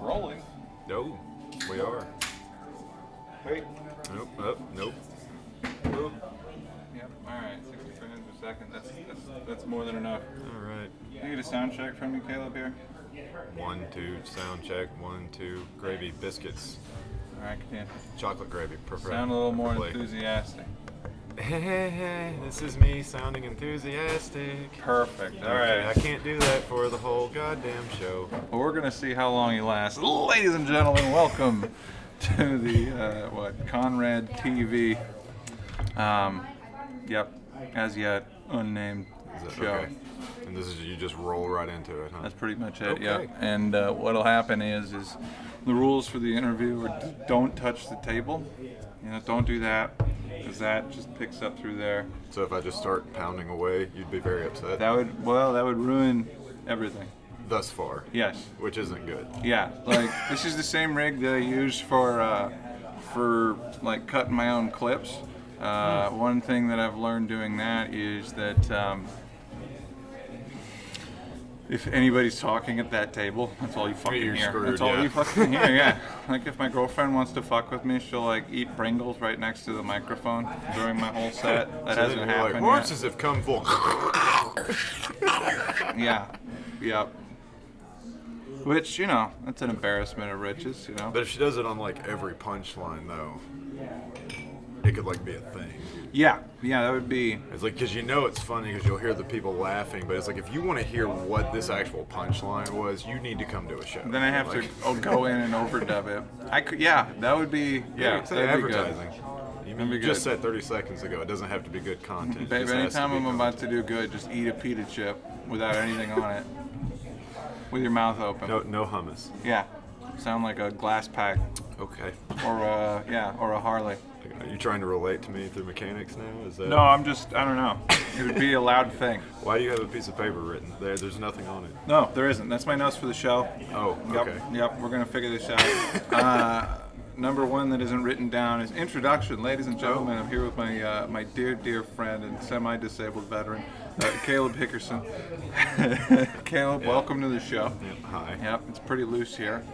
rolling. No, we are. Wait. Nope. Nope. Nope. Yep. All right. 60 frames per second. That's more than enough. All right. Can you get a sound check from me, Caleb, here? 1, 2, sound check. 1, 2, gravy, biscuits, All right. Can you chocolate gravy. Prefer. sound a little more preferably. enthusiastic? Hey, this is me sounding enthusiastic. Perfect. All Okay, right. I can't do that for the whole goddamn show. Well, we're gonna see how long he lasts. Ladies and gentlemen, welcome to the Conrad TV. Yep, as yet unnamed Is that show. okay? And this is you just roll right into it, huh? That's pretty much it. Okay. Yeah. And what'll happen is the rules for the interview are don't touch the table. You know, don't do that because that just picks up through there. So if I just start pounding away, you'd be very upset. That would ruin everything. Thus far. Yes. Which isn't good. Yeah, like this is the same rig that I use for like cutting my own clips. One thing that I've learned doing that is that if anybody's talking at that table, that's all you fucking You're hear. screwed, That's all yeah. you fucking hear. Yeah. Like if my girlfriend wants to fuck with me, she'll like eat Pringles right next to the microphone during my whole set. That So hasn't then you're like, happened horses yet. have come full. Yeah. Yep. Which, you know, that's an embarrassment of riches, you know. But if she does it on like every punchline, though, it could like be a thing. Yeah, that would be. It's like, because you know it's funny because you'll hear the people laughing, but it's like if you want to hear what this actual punchline was, you need to come to a show. Then I have like, to go in and overdub it. I could, yeah, that would be, yeah, it's like that'd be good. advertising. You That'd be just good. said 30 seconds ago. It doesn't have to be good content. It Babe, just has to anytime be I'm about content. to do good, just eat a pita chip without anything on it, with your mouth open. No hummus. Yeah, sound like a glass pack, Okay. or a Harley. Are you trying to relate to me through mechanics now? Is that? No, I don't know. It would be a loud thing. Why do you have a piece of paper written there? There's nothing on it. No, there isn't. That's my notes for the show. Oh, Yep, okay. Yep, we're gonna figure this out. Number one that isn't written down is introduction. Ladies and gentlemen, I'm here with my my dear friend and semi-disabled veteran, Caleb Hickerson. Caleb, welcome to the show. Yeah, hi. Yep, it's pretty loose here.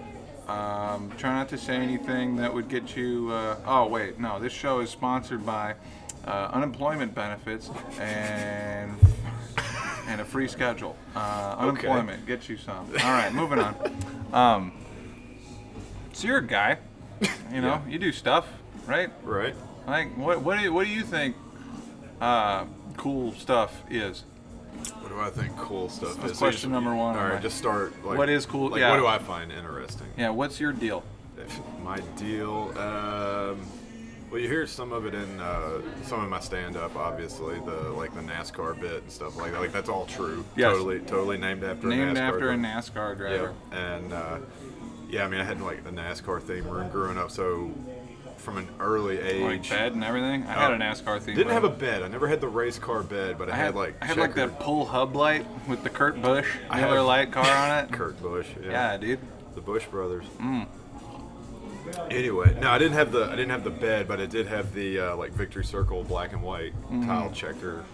Try not to say anything that would get you. Oh wait, no. This show is sponsored by unemployment benefits and a free schedule. Unemployment gets you some. All right, moving on. So you're a guy. You know, Yeah. you do stuff, right? Right. Like, what do you think cool stuff is? What do I think cool stuff That's is? question number one. All right, just start. Like, What is cool? Like, Yeah. what do I find interesting? Yeah, what's your deal? My deal. Well, you hear some of it in some of my stand-up. Obviously, the NASCAR bit and stuff like that. Like that's all true. Yes. Totally named after Named a NASCAR. after a thing. NASCAR driver. Yeah, and yeah, I mean, I had like the NASCAR theme room growing up, so from an early age. Like bed and everything. I had a NASCAR theme. Didn't have a room. bed. I never had the race car bed, but I had like I had like that pull hub light with the Kurt Busch I Miller have- Lite car on it. Kurt Busch. Yeah, dude. The Busch brothers. Mm. Anyway, no, I didn't have the bed, but I did have the like Victory Circle black and white tile checker,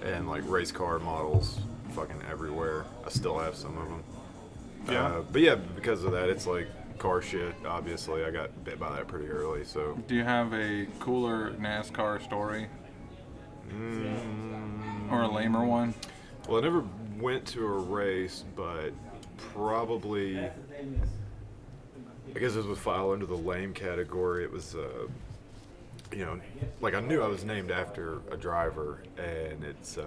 and like race car models, fucking everywhere. I still have some of them. Yeah. But yeah, because of that, it's like car shit. Obviously, I got bit by that pretty early. So. Do you have a cooler NASCAR story or a lamer one? Well, I never went to a race, but probably. I guess this would fall under the lame category. It was, you know, like I knew I was named after a driver, and it's.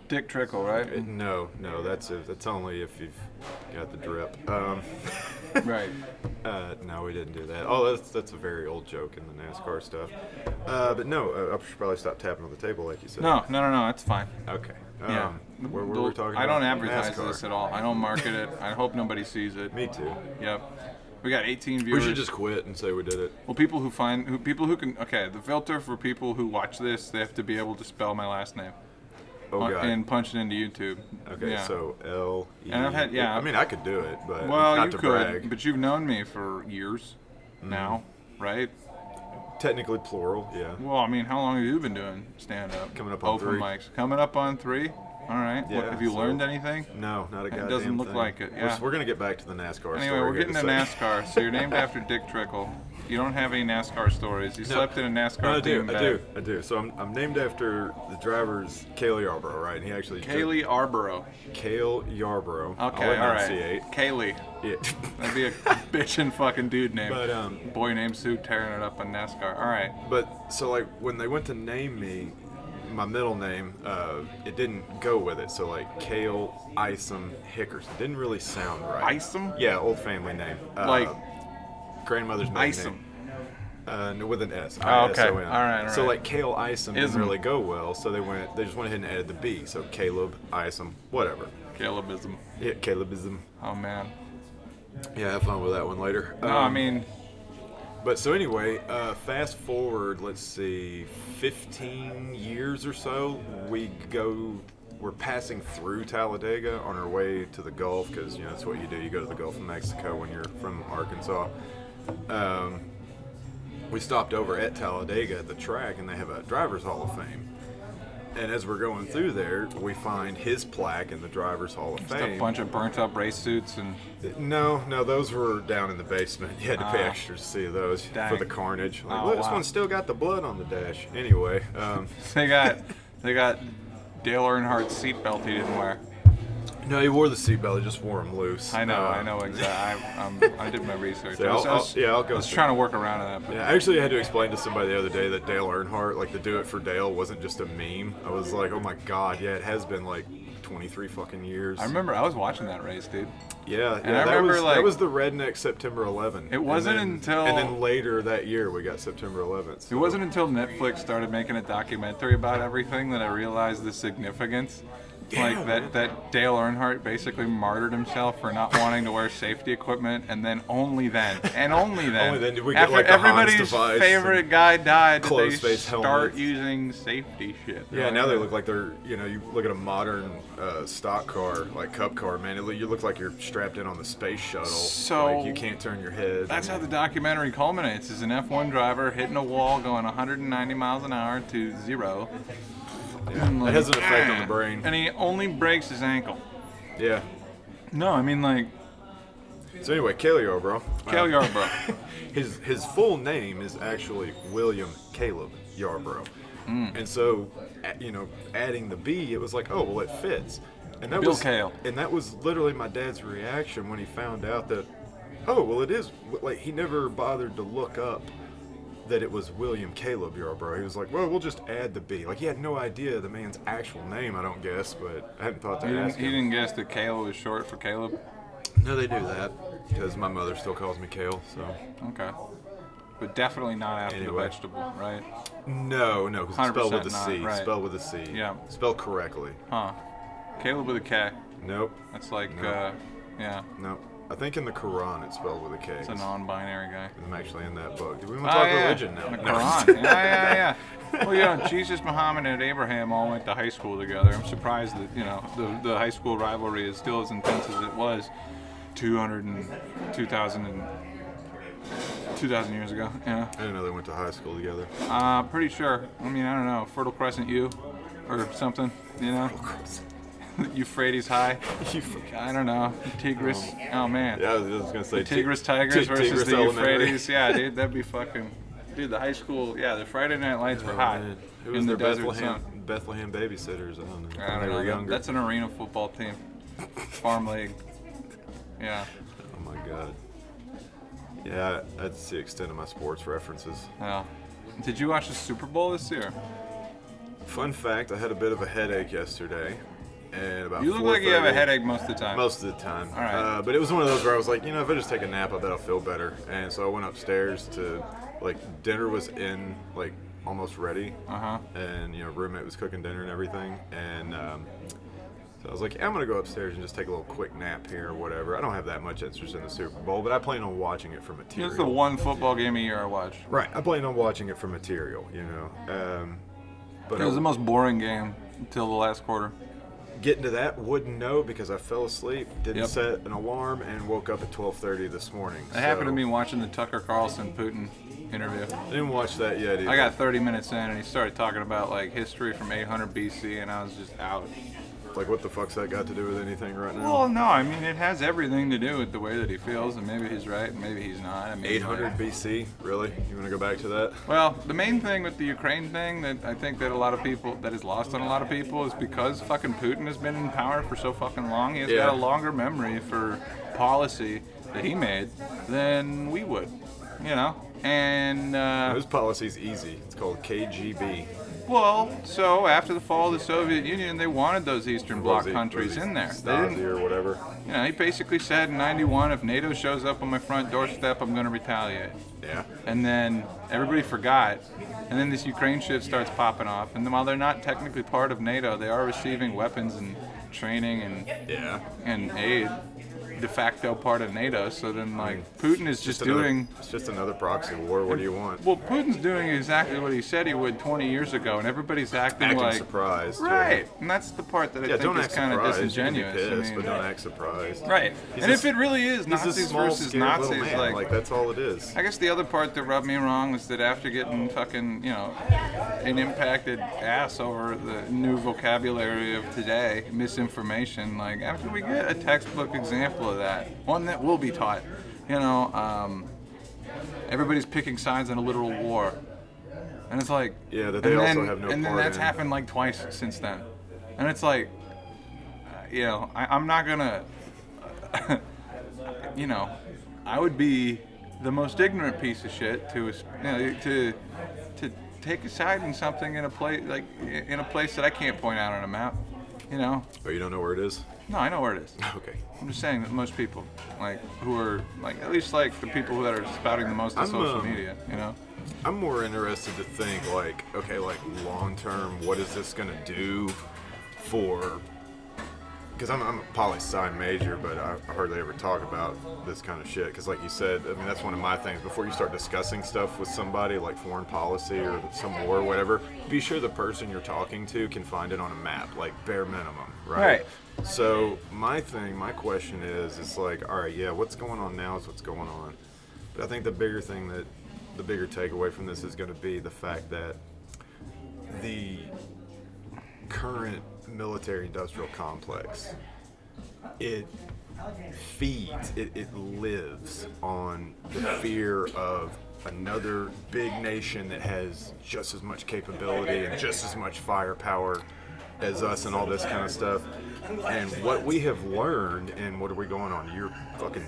Dick Trickle, right? No, that's only if you've got the drip. Right. No, we didn't do that. Oh, that's a very old joke in the NASCAR stuff. But no, I should probably stop tapping on the table like you said. No, that's fine. Okay. Yeah. Where were we talking about? I don't advertise NASCAR. this at all. I don't market it. I hope nobody sees it. Me too. Yep. We got 18 viewers. We should just quit and say we did it. Well, people who can. Okay, the filter for people who watch this, they have to be able to spell my last name. Oh god. And punch it into YouTube. Okay, Yeah. so L. And I've had- yeah. I mean, I could do it, but Well, not you to could, brag. but you've known me for years now, right? Technically plural, yeah. Well, I mean, how long have you been doing stand-up? Coming up on Open 3. mics. Coming up on 3? All right. Yeah, Have you learned anything? No, not a goddamn It doesn't look thing. like it. Yeah. We're gonna get back to the NASCAR Anyway, story. we're here getting in to a second. NASCAR. So you're named after Dick Trickle. You don't have any NASCAR stories. You slept in a NASCAR No, I do. themed I bed. do. I do. So I'm named after the driver's Cale Yarborough, right? And he actually Kaylee Arborough. Cale Yarborough. Okay, I'll all right. enunciate. Kaylee. Yeah. That'd be a bitchin' fucking dude name. But Boy named Sue tearing it up in NASCAR. All right. But so like when they went to name me, my middle name, it didn't go with it. So like Cale Isom Hickerson didn't really sound right. Isom? Yeah, old family name. Like grandmother's maiden Isom. name. No, with an S. Oh, okay. I-S-O-N. All right. So like Cale Isom didn't Ism. really go well, so they just went ahead and added the B. So Caleb Isom, whatever. Calebism. Yeah, Calebism. Oh man. Yeah, have fun with that one later. No, I mean, But so anyway, fast forward, let's see, 15 years or so, we're passing through Talladega on our way to the Gulf, because, you know, that's what you do. You go to the Gulf of Mexico when you're from Arkansas. We stopped over at Talladega at the track, and they have a Drivers Hall of Fame. And as we're going through there, we find his plaque in the Drivers Hall of just Fame. a bunch of burnt up race suits and No, those were down in the basement. You had to pay extra to see those Dang. for the carnage. Like, Oh, look, this wow. one's still got the blood on the dash. Anyway, they got Dale Earnhardt's seatbelt he didn't wear. no, he wore the seatbelt. He just wore them loose. I know exactly. I did my research. So I I'll was go trying through. to work around that. But Yeah, actually, I had to explain to somebody the other day that Dale Earnhardt, like the "Do It for Dale," wasn't just a meme. I was like, oh my god, yeah, it has been like 23 fucking years. I remember I was watching that race, dude. Yeah, I remember, that was the redneck September 11. It wasn't and then later that year we got September 11th. It so- wasn't until Netflix started making a documentary about everything that I realized the significance. Yeah, Like that Dale Earnhardt basically martyred himself for not wanting to wear safety equipment, and then only then Only then did we get, after like, the Hans everybody's device favorite and guy died, did they closed-face start helmets. using safety shit. Yeah, now they look like they're, you know, you look at a modern stock car, like Cup car, man, you look like you're strapped in on the space shuttle. So, like, you can't turn your head. That's how the documentary culminates, is an F1 driver hitting a wall going 190 miles an hour to 0. Yeah, it has an effect on the brain. And he only breaks his ankle. Yeah. No, I mean, like, So anyway, Cale Yarborough. Cale Yarborough. His full name is actually William Caleb Yarborough. And so, you know, adding the B, it was like, oh, well, it fits. And that Bill was Cale. And that was literally my dad's reaction when he found out that, oh, well, it is. Like, he never bothered to look up that it was William Caleb Yarborough. He was like, well, we'll just add the B. Like, he had no idea the man's actual name, I don't guess, but I hadn't thought to ask He him. didn't guess that Cale was short for Caleb. No, they do that, because my mother still calls me Cale, so. Okay. But definitely not after Anyway. the vegetable, right? No, because it's spelled with a 100% C. not, right. Spelled with a C. Yeah. Spelled correctly. Huh. Caleb with a K. Nope. That's like, No. yeah, Nope. I think in the Quran it's spelled with a K. it's a non-binary guy. I'm actually in that book. Do we want to talk religion now? The No. Quran. yeah. Well, you know, Jesus, Muhammad, and Abraham all went to high school together. I'm surprised that, you know, the high school rivalry is still as intense as it was 200 2,000 years ago. Yeah. I didn't know they went to high school together. Pretty sure. I mean, I don't know. Fertile Crescent U or something, you know? Euphrates High. I don't know. Tigris. Oh, man. Yeah, I was going to say Tigris Tigers versus Tigris the Elementary. Euphrates. Yeah, dude, that'd be fucking. Dude, the high school. Yeah, the Friday Night Lights were hot. Man. It was in the their desert sun. Bethlehem babysitters. I don't know. I When don't they know. were younger. That's an arena football team. Farm league. Yeah. Oh my god. Yeah, that's the extent of my sports references. Yeah. Did you watch the Super Bowl this year? Fun fact: I had a bit of a headache yesterday, and about. You look like you have a 4:30 headache most of the time. Most of the time. All right. But it was one of those where I was like, you know, if I just take a nap, I bet I'll feel better. And so I went upstairs to, like, dinner was in, like, almost ready. And, you know, roommate was cooking dinner and everything. And so I was like, yeah, I'm going to go upstairs and just take a little quick nap here or whatever. I don't have that much interest in the Super Bowl, but I plan on watching it for material. It's the one football game a year I watch. Right. I plan on watching it for material, you know. But It was the most boring game until the last quarter. getting to that, wouldn't know because I fell asleep, didn't Yep. set an alarm, and woke up at 12:30 this morning. It happened to me watching the Tucker Carlson Putin interview. I didn't watch that yet either. I got 30 minutes in and he started talking about like history from 800 BC and I was just out. Like, what the fuck's that got to do with anything right now? Well, no, I mean, it has everything to do with the way that he feels, and maybe he's right, and maybe he's not. I mean, 800 BC? Really? You want to go back to that? Well, the main thing with the Ukraine thing that I think that a lot of people, that is lost on a lot of people, is because fucking Putin has been in power for so fucking long, he has got a longer memory for policy that he made than we would, you know? And his policy's easy. It's called KGB. well, so after the fall of the Soviet Union, they wanted those Eastern Bloc countries in there. They didn't, or whatever. you know, he basically said in '91, if NATO shows up on my front doorstep, I'm going to retaliate. Yeah. And then everybody forgot, and then this Ukraine shit starts popping off. And then while they're not technically part of NATO, they are receiving weapons and training and aid. De facto part of NATO, so then Putin is just doing. It's just another proxy war. What do you want? Well, Putin's doing exactly what he said he would 20 years ago, and everybody's acting like surprised. Right, and that's the part that I think is kind of disingenuous. You can be pissed, but don't act surprised. Right, and if it really is Nazis versus Nazis, like that's all it is. I guess the other part that rubbed me wrong was that after getting fucking, you know, an impacted ass over the new vocabulary of today, misinformation, like after we get a textbook example of that, one that will be taught, you know, everybody's picking sides in a literal war, and it's like, that they also have no part and then that's happened like twice since then, and it's like, you know, I'm not gonna, you know, I would be the most ignorant piece of shit to, you know, to take a side in something in a place that I can't point out on a map, you know. Oh, you don't know where it is? No, I know where it is. Okay. I'm just saying that most people, like, who are, like, at least, like, the people that are spouting the most on social media, you know? I'm more interested to think, like, okay, like, long-term, what is this going to do for... Because I'm a poli-sci major, but I hardly ever talk about this kind of shit. Because like you said, I mean, that's one of my things. Before you start discussing stuff with somebody, like foreign policy or some war or whatever, be sure the person you're talking to can find it on a map, like bare minimum, right? So my question is like, all right, yeah, what's going on now is what's going on. But I think the bigger takeaway from this is going to be the fact that the current military-industrial complex, it lives on the fear of another big nation that has just as much capability and just as much firepower as us and all this kind of stuff. And what we have learned, and what are we going on? Year fucking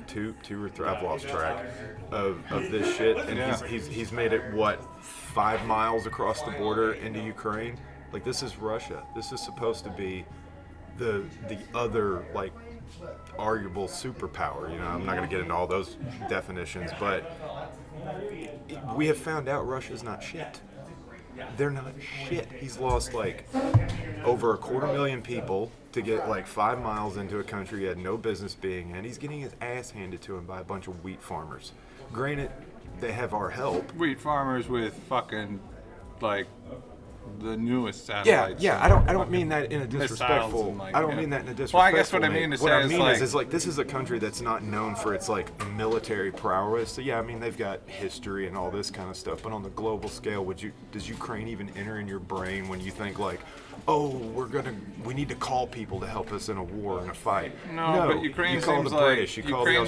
two or three? I've lost track of this shit. And he's made it 5 miles across the border into Ukraine. Like, this is Russia. This is supposed to be the other, like, arguable superpower. You know, I'm not going to get into all those definitions, but we have found out Russia's not shit. They're not shit. He's lost, like, over 250,000 people to get, like, 5 miles into a country he had no business being in. He's getting his ass handed to him by a bunch of wheat farmers. Granted, they have our help. Wheat farmers with fucking, like... the newest satellites. Yeah. I don't mean that in a disrespectful. I don't mean that in a disrespectful. Well, I guess what I mean to say is like this is a country that's not known for its like military prowess. So yeah, I mean they've got history and all this kind of stuff. But on the global scale, does Ukraine even enter in your brain when you think like, oh, we need to call people to help us in a war and a fight? No, but Ukraine seems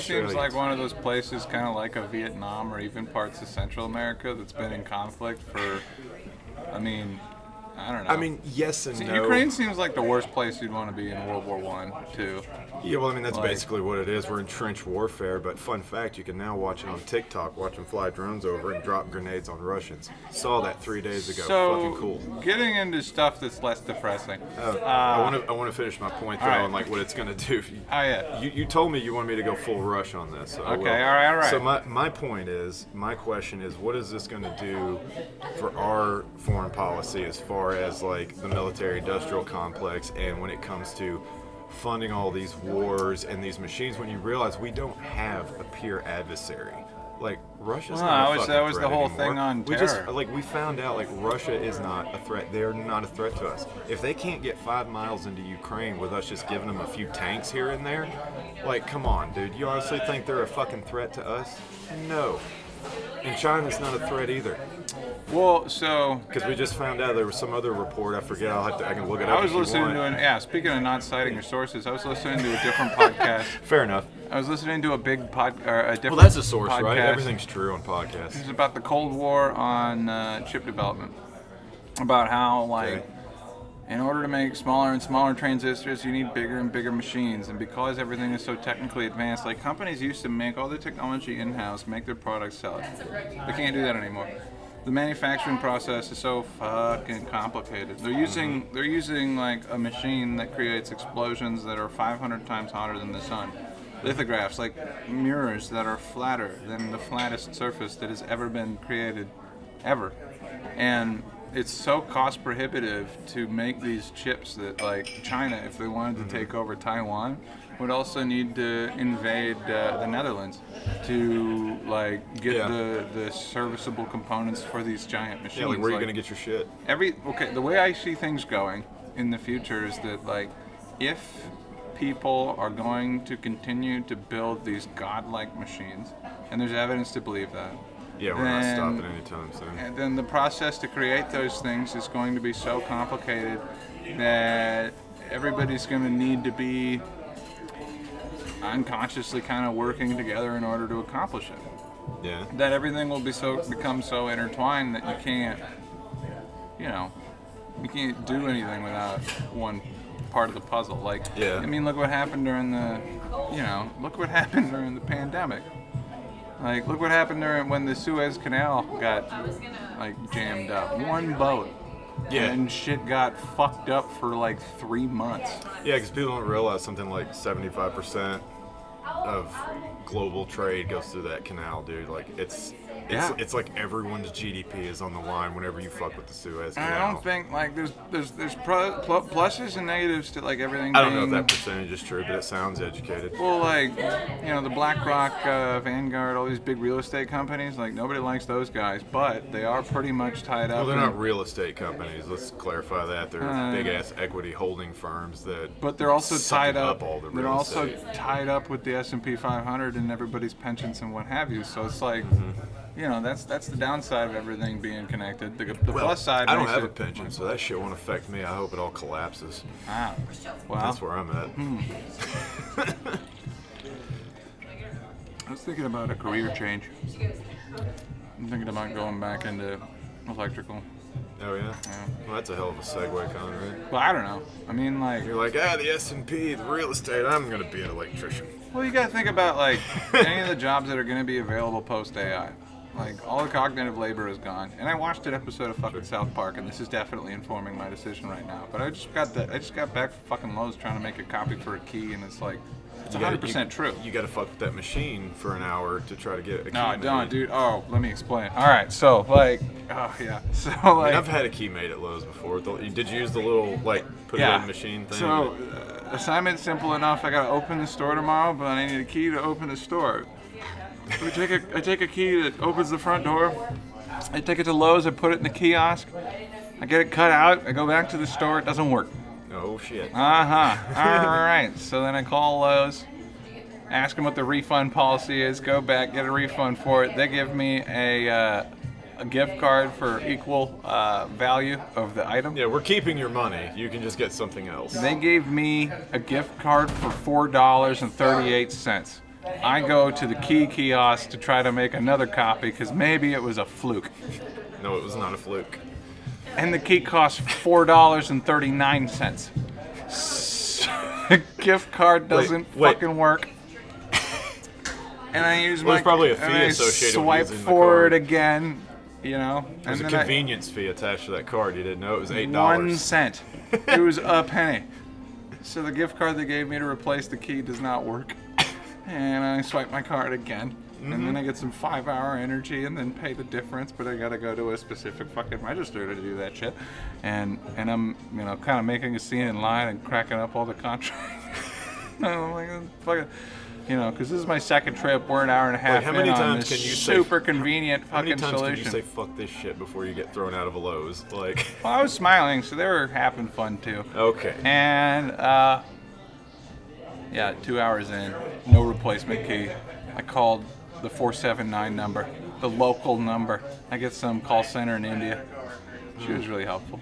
seems like one of those places, kind of like a Vietnam or even parts of Central America that's been in conflict for. I mean, I don't know. I mean, yes and no. Ukraine seems like the worst place you'd want to be in World War I, too. Yeah, well, I mean, that's basically what it is. We're in trench warfare, but fun fact, you can now watch it on TikTok, watch them fly drones over and drop grenades on Russians. Saw that 3 days ago. So, fucking cool. Getting into stuff that's less depressing. I want to finish my point, though, on like what it's going to do. Oh, yeah. You told me you wanted me to go full rush on this. So okay, all right. So my point is, my question is, what is this going to do for our foreign policy as far as like the military-industrial complex and when it comes to funding all these wars and these machines when you realize we don't have a peer adversary. Like, Russia's not a fucking that was threat the whole anymore. thing on terror. We found out, like, Russia is not a threat. They're not a threat to us. If they can't get 5 miles into Ukraine with us just giving them a few tanks here and there, like, come on, dude. You honestly think they're a fucking threat to us? No. And China's not a threat either. Well, so Because we just found out there was some other report. I forget. I can look it I up. was if you listening want. to speaking of not citing your sources, I was listening to a different podcast. Fair enough. I was listening to a different. Well, that's a source, podcast. right? Everything's true on podcasts. It's about the Cold War on chip development. About how, like, in order to make smaller and smaller transistors, you need bigger and bigger machines. And because everything is so technically advanced, like, companies used to make all the technology in-house, make their products, sell it. They can't do that anymore. The manufacturing process is so fucking complicated. They're using like a machine that creates explosions that are 500 times hotter than the sun. Lithographs, like mirrors that are flatter than the flattest surface that has ever been created, ever. And it's so cost prohibitive to make these chips that, like, China, if they wanted to take over Taiwan, would also need to invade the Netherlands to, like, get the serviceable components for these giant machines. Yeah, like where are you gonna get your shit? The way I see things going in the future is that, like, if people are going to continue to build these godlike machines, and there's evidence to believe that, Yeah, we're not stopping anytime soon. and then the process to create those things is going to be so complicated that everybody's going to need to be unconsciously kind of working together in order to accomplish it. Yeah. That everything will become so intertwined that you can't do anything without one part of the puzzle. Like, Yeah. I mean, look what happened during the pandemic. Like, look what happened when the Suez Canal got, like, jammed up. One boat. Yeah. And shit got fucked up for like 3 months. Yeah, because people don't realize something like 75% of global trade goes through that canal, dude. Like, it's like everyone's GDP is on the line whenever you fuck with the Suez Canal. And I don't think, like, there's pluses and negatives to, like, everything. I don't know if that percentage is true, but it sounds educated. Well, like, the BlackRock, Vanguard, all these big real estate companies, like, nobody likes those guys, but they are pretty much tied up. Well, they're not real estate companies. Let's clarify that. They're big-ass equity holding firms that. But they're also tied up. all the They're real also estate. tied up with the S&P 500 and everybody's pensions and what have you. So it's like, that's the downside of everything being connected. The plus side. I don't makes have a it- pension, so that shit won't affect me. I hope it all collapses. Well, That's where I'm at. I was thinking about a career change. I'm thinking about going back into electrical. Oh yeah? Well, that's a hell of a segue, Conrad. Well, I don't know. I mean, like, You're like, the S&P, the real estate. I'm gonna be an electrician. well, you gotta think about, like, any of the jobs that are gonna be available post AI. Like, all the cognitive labor is gone. And I watched an episode of fucking South Park, and this is definitely informing my decision right now. But I just got back from fucking Lowe's trying to make a copy for a key, and it's like, it's 100% true. You gotta fuck with that machine for an hour to try to get a key. No, I don't, made. dude. Oh, let me explain. All right, so, like, so, like, I mean, I've had a key made at Lowe's before. Did you use the little, like, put it in the machine thing? So, assignment's simple enough. I gotta open the store tomorrow, but I need a key to open the store. So I take a key that opens the front door. I take it to Lowe's. I put it in the kiosk. I get it cut out. I go back to the store. It doesn't work. Oh shit. All right. So then I call Lowe's, ask them what the refund policy is. Go back, get a refund for it. They give me a gift card for equal value of the item. Yeah, we're keeping your money. You can just get something else. They gave me a gift card for $4.38. I go to the key kiosk to try to make another copy because maybe it was a fluke. No, it was not a fluke. And the key costs $4.39. The gift card doesn't fucking work. And I use There's probably a fee and I associated with swipe using the for card. it again, There's a convenience fee attached to that card. You didn't know it was $8. 1 cent. It was a penny. So the gift card they gave me to replace the key does not work. And I swipe my card again. And then I get some 5-hour energy and then pay the difference, but I gotta go to a specific fucking register to do that shit. And I'm, kind of making a scene in line and cracking up all the contracts. I'm like, fucking, because this is my second trip. We're an hour and a half how many in on times this can you super convenient How many fucking times solution. can you say fuck this shit before you get thrown out of a Lowe's? Like, Well, I was smiling, so they were having fun too. okay. And 2 hours in, no replacement key. I called the 479 number. the local number. I get some call center in India. She was really helpful.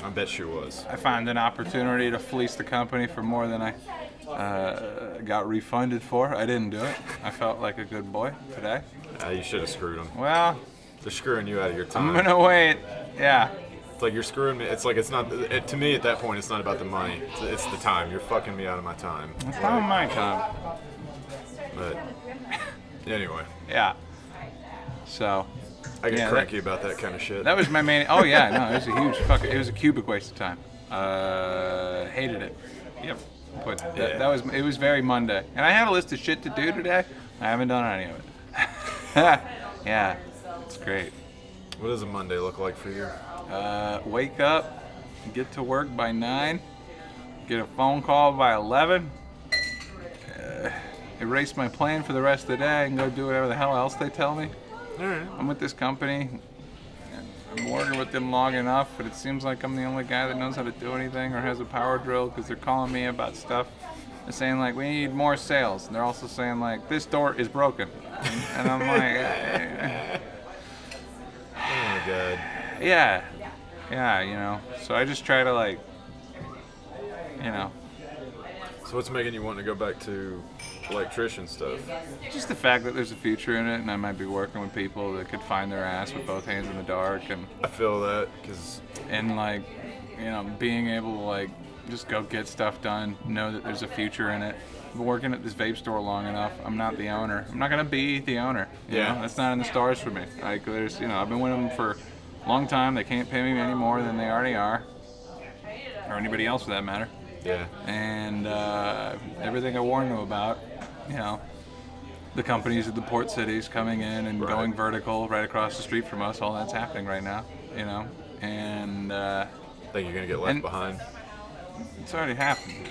I bet she was. I found an opportunity to fleece the company for more than I got refunded for. I didn't do it. I felt like a good boy today. You should have screwed them. Well, they're screwing you out of your time. I'm gonna wait. Yeah. It's like you're screwing me. It's like it's not. To me, at that point, it's not about the money. It's the time. You're fucking me out of my time. It's not my time. But anyway. Yeah. So. I get cranky about that kind of shit. That was my main. Oh yeah, no, it was a huge fucking. It was a cubic waste of time. Hated it. Yep. But that was. It was very Monday, and I had a list of shit to do today. I haven't done any of it. Yeah, it's great. What does a Monday look like for you? Wake up, get to work by 9, get a phone call by 11, erase my plan for the rest of the day, and go do whatever the hell else they tell me. All right. I'm with this company. I'm working with them long enough, but it seems like I'm the only guy that knows how to do anything or has a power drill because they're calling me about stuff. They're saying, like, we need more sales. And they're also saying, like, this door is broken. And I'm like... Oh, my God. Yeah. Yeah, you know. So I just try to, like, you know. So what's making you want to go back to electrician stuff? Just the fact that there's a future in it, and I might be working with people that could find their ass with both hands in the dark, and I feel that and like, you know, being able to like just go get stuff done, know that there's a future in it. I've been working at this vape store long enough. I'm not the owner. I'm not gonna be the owner. You know? That's not in the stars for me. Like there's, you know, I've been with them for a long time. They can't pay me any more than they already are, or anybody else for that matter. Yeah. And everything I warned them about, you know, the companies at the port cities coming in and going vertical right across the street from us, all that's happening right now, you know. And think you're gonna get left behind? It's already happened.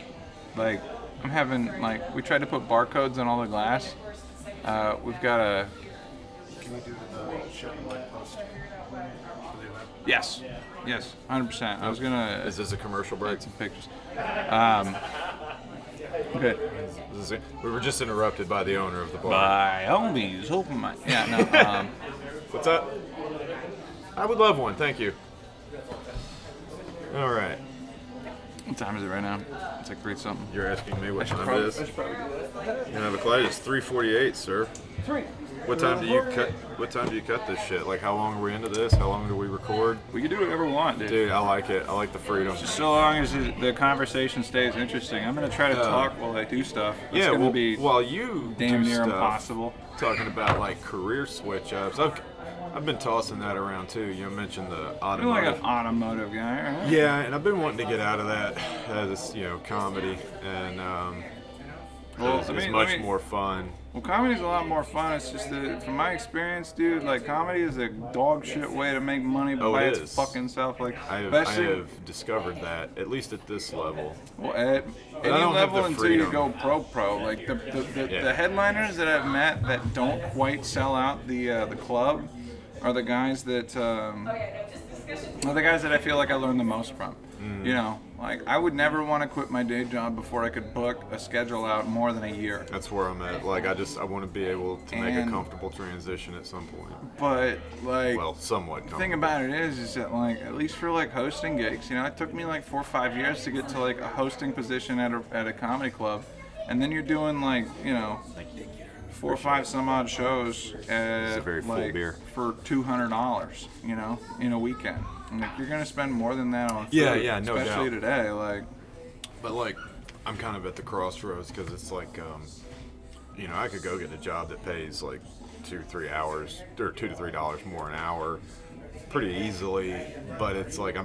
Like, I'm having, like, we tried to put barcodes on all the glass. We've got a... Can you do the shipping line post? Yes. Yes, 100%. I was gonna... Is this a commercial break? Take some pictures. Good. We were just interrupted by the owner of the bar. By all means, open my... Yeah, no, What's up? I would love one, thank you. All right. What time is it right now? It's like 3 something. You're asking me what time it is? You're gonna have a client. It's 3:48, sir. 3. What time do you cut? What time do you cut this shit? Like, how long are we into this? How long do we record? We can do whatever we want, dude. Dude, I like it. I like the freedom. Just so long as the conversation stays interesting. I'm gonna try to talk while I do stuff. It's Yeah, gonna well, be while you damn do near stuff, impossible. talking about like career switch ups. I've been tossing that around too. You mentioned the I'm like automotive. an automotive guy. Right? Yeah, and I've been wanting to get out of that as comedy, and Well, it's much more fun. Well, comedy's a lot more fun. It's just that, from my experience, dude, like, comedy is a dog shit way to make money by it its is. fucking self. Like, I especially, have discovered that, at least at this level. well, at any don't have level the until you freedom. go pro. Like, the Yeah. headliners that I've met that don't quite sell out the club are the guys that are the guys that I feel like I learned the most from. You know, like, I would never want to quit my day job before I could book a schedule out more than a year. That's where I'm at. Like, I want to be able to make a And- comfortable transition at some point. But, like, Well, somewhat the comfortable. thing about it is that, like, at least for like hosting gigs, you know, it took me like 4 or 5 years to get to like a hosting position at a comedy club, and then you're doing like, you know, 4 or 5 some odd shows at a very full like beer. for $200, you know, in a weekend. And like, you're gonna spend more than that on food, Yeah, no especially doubt. today. Like, But like, I'm kind of at the crossroads because it's like, I could go get a job that pays like 2-3 hours or $2 to $3 more an hour pretty easily. But it's like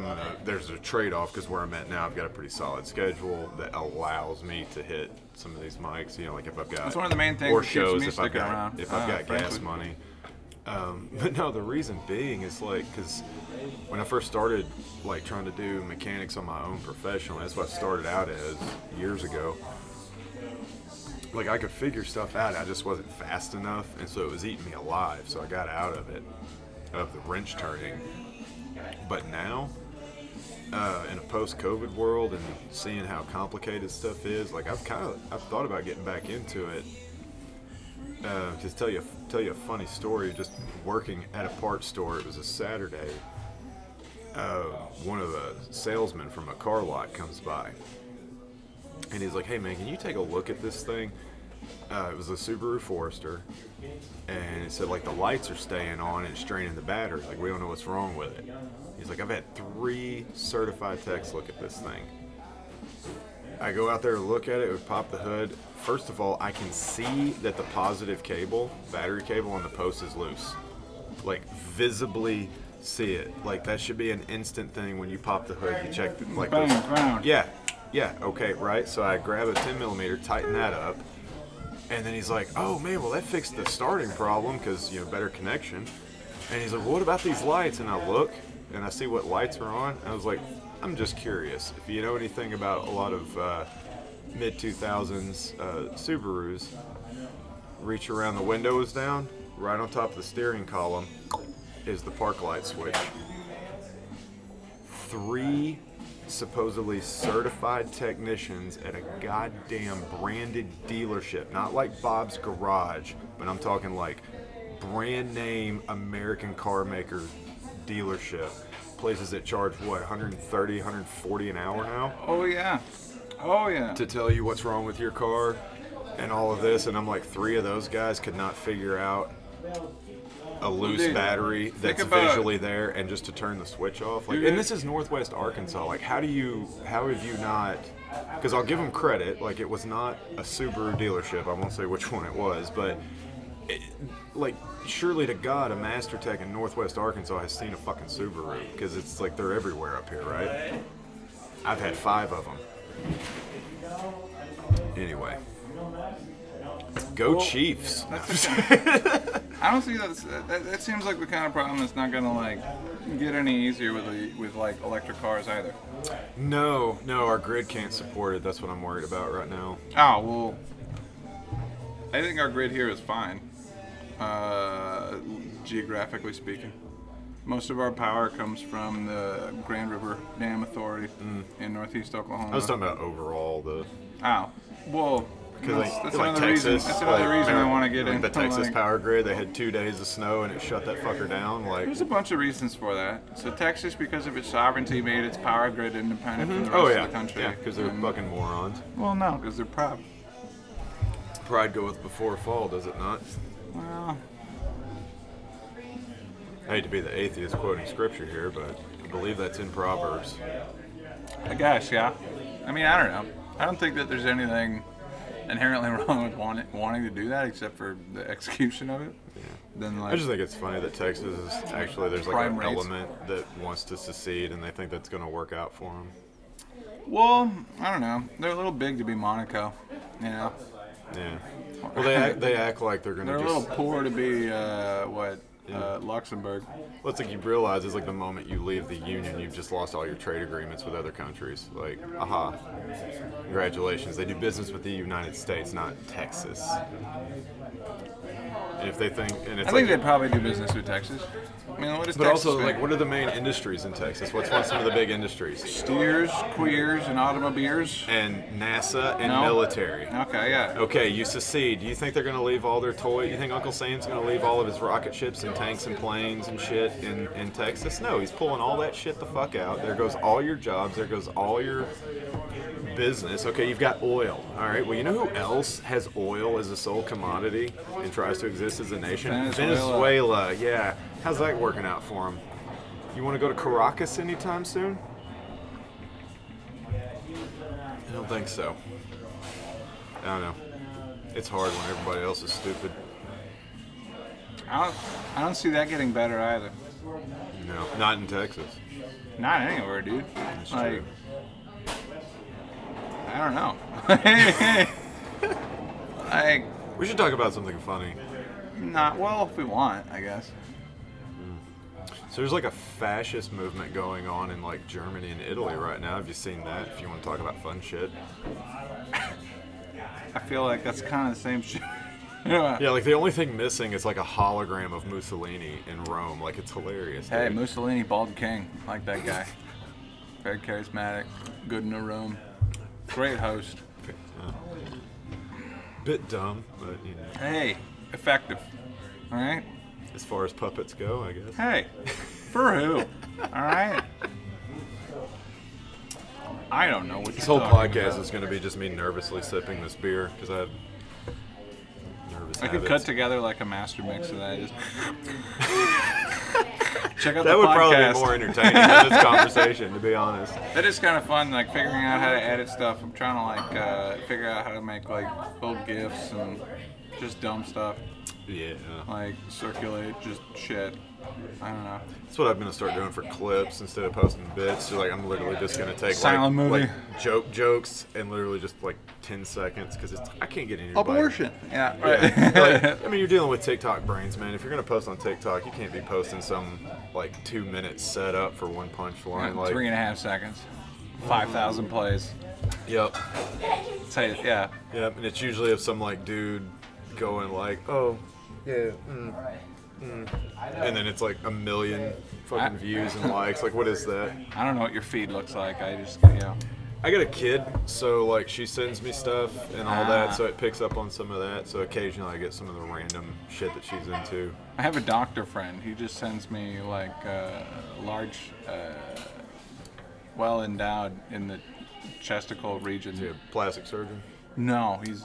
there's a trade-off because where I'm at now, I've got a pretty solid schedule that allows me to hit some of these mics. You know, like if I've got that's one of the main things or that keeps shows me if I've sticking got around. gas frankly. money. But no, the reason being is like because when I first started like trying to do mechanics on my own professionally, that's what I started out as years ago. Like I could figure stuff out, I just wasn't fast enough, and so it was eating me alive. So I got out of it, of the wrench turning. But now, in a post-COVID world and seeing how complicated stuff is, like I've thought about getting back into it. Just tell you a funny story. Just working at a parts store, it was a Saturday. One of the salesmen from a car lot comes by, and he's like, "Hey man, can you take a look at this thing?" It was a Subaru Forester, and it said like the lights are staying on and it's draining the battery. Like we don't know what's wrong with it. He's like, "I've had 3 certified techs look at this thing." I go out there to look at it. We pop the hood. First of all, I can see that the positive cable, battery cable on the post is loose. Like visibly see it. Like that should be an instant thing when you pop the hood. You check like Bang, those- ground. Yeah, okay, right. So I grab a 10mm, tighten that up, and then he's like, "Oh man, well that fixed the starting problem because better connection." And he's like, "What about these lights?" And I look and I see what lights are on. I was like, "I'm just curious. If you know anything about a lot of mid-2000s Subarus, reach around the windows down, right on top of the steering column is the park light switch. 3 supposedly certified technicians at a goddamn branded dealership, not like Bob's Garage, but I'm talking like brand name American car maker dealership, places that charge what, 130, 140 an hour now Oh yeah. Oh yeah. to tell you what's wrong with your car and all of this." And I'm like, 3 of those guys could not figure out a loose Dude, battery think that's about- visually there and just to turn the switch off. Like, Dude. and this is Northwest Arkansas. Like, how have you not? Because I'll give them credit. Like, it was not a Subaru dealership. I won't say which one it was, but like, surely to God, a Master Tech in Northwest Arkansas has seen a fucking Subaru, because it's like they're everywhere up here, right? I've had 5 of them. Anyway, go Well, Chiefs. I don't see that seems like the kind of problem that's not gonna like get any easier with like electric cars either. No, our grid can't support it. That's what I'm worried about right now. Oh well, I think our grid here is fine, geographically speaking. Most of our power comes from the Grand River Dam Authority in Northeast Oklahoma. I was talking about overall Oh, well, because that's like another reason. Texas. That's another reason I want to get like into the Texas like, power grid. They had 2 days of snow and it shut that fucker down. Like, There's a bunch of reasons for that. So Texas, because of its sovereignty, made its power grid independent from the rest oh of yeah, the country. yeah, because they're And- fucking morons. Well, no, because they're proud. Pride goeth before a fall, does it not? Well, I hate to be the atheist quoting scripture here, but I believe that's in Proverbs. I guess, yeah. I mean, I don't know. I don't think that there's anything inherently wrong with wanting to do that, except for the execution of it. Yeah. Then, I like, just think it's funny that Texas is actually, there's like Crime an rates. element that wants to secede, and they think that's going to work out for them. well, I don't know. They're a little big to be Monaco, you know. Yeah. Well, they act like they're going to They're a just. little poor to be Luxembourg. Well, it's like you realize is like the moment you leave the union, you've just lost all your trade agreements with other countries. Like, aha, congratulations. They do business with the United States, not Texas. And if they think, and it's I think like, they'd probably do business with Texas. I mean, what is but Texas also make? like, what are the main industries in Texas? What's some of the big industries? Steers, queers, and automobiles. And NASA and No. military. Okay, yeah. Okay, you secede. Do you think they're going to leave all their toy? You think Uncle Sam's going to leave all of his rocket ships and tanks and planes and shit in Texas? No, he's pulling all that shit the fuck out. There goes all your jobs. There goes all your business. Okay, you've got oil. All right, well, you know who else has oil as a sole commodity and tries to exist as a nation? Venezuela. Yeah. How's that working out for him? You want to go to Caracas anytime soon? I don't think so. I don't know. It's hard when everybody else is stupid. I don't see that getting better either. No, not in Texas. Not anywhere, dude. That's Like, true. I don't know. Like, We should talk about something funny. not well if we want, I guess. So there's like a fascist movement going on in like Germany and Italy right now. Have you seen that? If you want to talk about fun shit. I feel like that's kind of the same shit. Yeah, like the only thing missing is like a hologram of Mussolini in Rome. Like it's hilarious. Hey, dude. Mussolini, bald king, like that guy. Very charismatic, good in a room, great host. Bit dumb, but you know. Hey, effective. All right. As far as puppets go, I guess. Hey, for who? All right. I don't know what This you're whole talking podcast about. is going to be just me nervously sipping this beer because I have nervous I could habits. cut together like a master mix of that. Just check out That the would podcast. probably be more entertaining than this conversation, to be honest. That is kind of fun, like figuring out how to edit stuff. I'm trying to like figure out how to make like old GIFs and just dumb stuff, Yeah. like circulate just shit. I don't know. That's what I'm going to start doing for clips instead of posting bits. So, like, I'm literally just going to take Silent movie. like jokes and literally just like 10 seconds because I can't get anybody. Abortion. Yeah. Yeah. Right. Like, I mean, you're dealing with TikTok brains, man. If you're gonna post on TikTok, you can't be posting some like 2-minute setup for one punchline. Like, 3.5 seconds. 5,000 plays. yep, Say yeah. yep. And it's usually of some like dude going like, oh, yeah, and then it's like 1 million fucking views and likes. Like, what is that? I don't know what your feed looks like. I just, you know. I got a kid, so like she sends me stuff and all that, so it picks up on some of that. So occasionally I get some of the random shit that she's into. I have a doctor friend. He just sends me like large, well endowed in the chesticle region. Is he a plastic surgeon? No, he's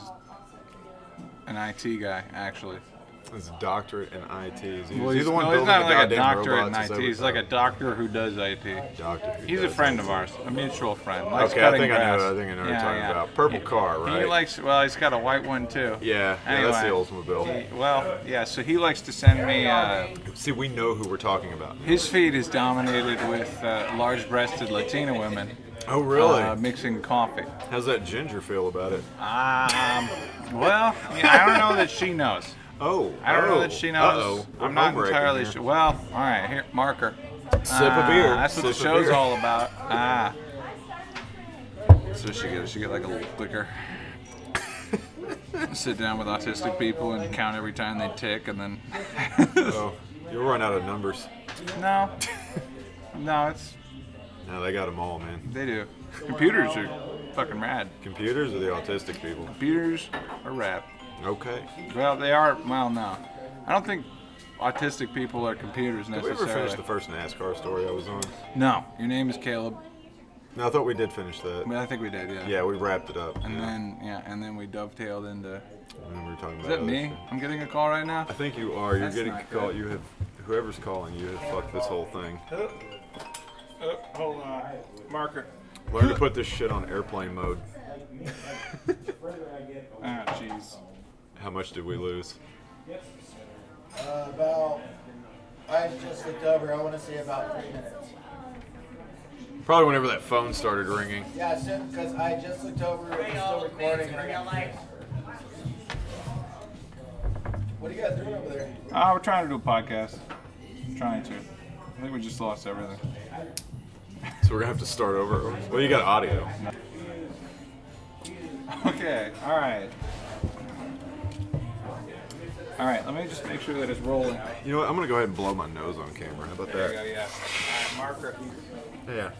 an IT guy actually. He's a doctorate in IT. Is he, Well, is he the one no, building he's not the like a goddamn doctorate in robots? IT. He's like a doctor who does IT. Doctor. who He's a does friend IT. of ours, a mutual friend. Likes Okay, I cutting think I grass. know. I think I know what you're talking about. Purple car, right? He likes. Well, he's got a white one too. Yeah, that's the Oldsmobile. Well, yeah. So he likes to send me. See, we know who we're talking about. His feed is dominated with large-breasted Latina women. Oh, really? Mixing coffee. How's that ginger feel about it? Well, yeah, I don't know that she knows. Oh, I don't know that she knows. We're I'm not home entirely wrecking sure. Well, all right, here, marker. Sip a beer. That's what the Sip a show's beer. all about. So she get like a little clicker. Sit down with autistic people and count every time they tick, and then. Oh, you'll run out of numbers. No. No, it's No, they got them all, man. they do. Computers are fucking rad. Computers or the autistic people? Computers are rad. Okay. Well, they are. Well, no, I don't think autistic people are computers Did we necessarily. ever finish the first NASCAR story I was on? No, your name is Caleb. No, I thought we did finish that. I think we did, yeah. Yeah, we wrapped it up. And then we dovetailed into. And then we were talking Is about that other me? shit. I'm getting a call right now. I think you are. You're That's getting a not call. good. You have whoever's calling you has fucked this whole thing. Hold on, marker. Learn to put this shit on airplane mode. Ah, jeez. How much did we lose? About, I just looked over, I want to say about 3 minutes. Probably whenever that phone started ringing. Yeah, because I just looked over, it was still recording. What are you guys doing over there? We're trying to do a podcast. Trying to. I think we just lost everything. So we're gonna have to start over. Well, you got audio. Okay. All right. All right. Let me just make sure that it's rolling. You know what? I'm gonna go ahead and blow my nose on camera. How about There we go. that? Yeah. All right, marker. Yeah.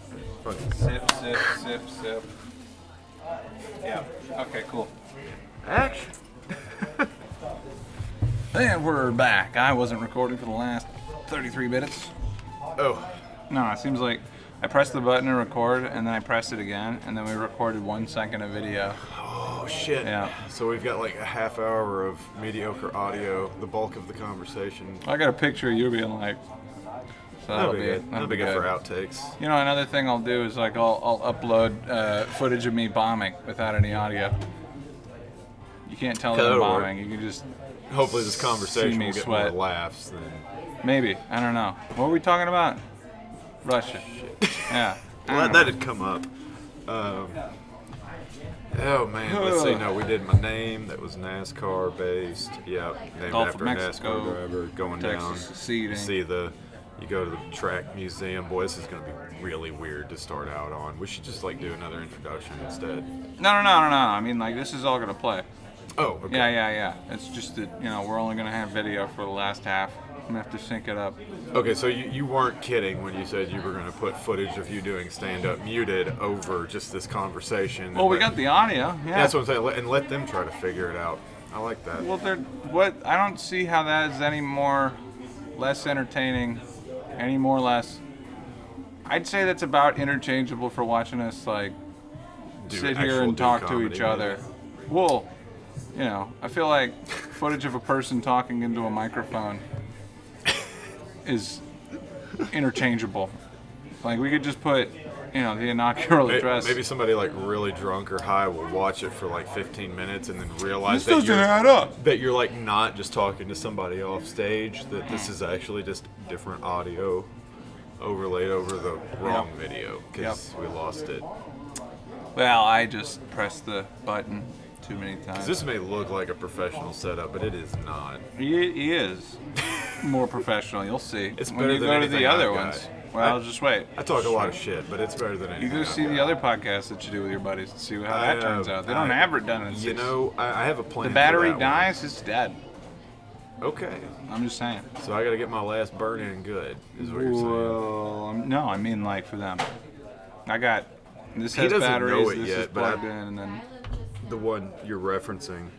Fuck. Sip, sip, sip, sip. Yeah. Okay. Cool. Action. And we're back. I wasn't recording for the last 33 minutes. Oh. No, it seems like I pressed the button to record, and then I pressed it again, and then we recorded 1 second of video. Oh shit. Yeah. So we've got like a half hour of mediocre audio, the bulk of the conversation. I got a picture of you being like, so that'll be good. That'll be good for outtakes. You know, another thing I'll do is like I'll upload footage of me bombing without any audio. You can't tell that I'm That'll work. bombing. You can just Hopefully this see conversation me will get sweat. more laughs than. Maybe. I don't know. What were we talking about? Russia. Yeah. Well, that had come up. Oh man, let's see. No, we did my name. That was NASCAR based. Yeah, named Gulf of after a Mexico, NASCAR driver. Going Texas down. seeding. You see you go to the track museum. Boy, this is gonna be really weird to start out on. We should just like do another introduction instead. No. I mean, like this is all gonna play. Oh, okay. Yeah. It's just that, we're only going to have video for the last half. I'm going to have to sync it up. Okay, so you weren't kidding when you said you were going to put footage of you doing stand-up muted over just this conversation. Well, we got the audio. Yeah. That's what I'm saying. And let them try to figure it out. I like that. Well, I don't see how that is any more less entertaining, any more or less. I'd say that's about interchangeable for watching us like sit here and talk to each other. Well, I feel like footage of a person talking into a microphone is interchangeable. Like we could just put, the inaugural address. Maybe somebody like really drunk or high will watch it for like 15 minutes and then realize This doesn't add up. that you're like not just talking to somebody off stage, that this is actually just different audio overlaid over the wrong video because we lost it. Well, I just pressed the button too many times. This may look like a professional setup, but it is not. He is more professional. You'll see. It's when better you than go to anything the other I've got. ones. Well, just wait. I talk a lot of shit, but it's better than anything. You go see the other podcasts that you do with your buddies and see how that turns out. They don't have redundancies. I have a plan. The battery for that dies, it's dead. one. Okay. I'm just saying. So I got to get my last burn in good, is what you're saying. Well, no, I mean like for them. This He has doesn't batteries, know it this yet, is but plugged in, and then... The one you're referencing,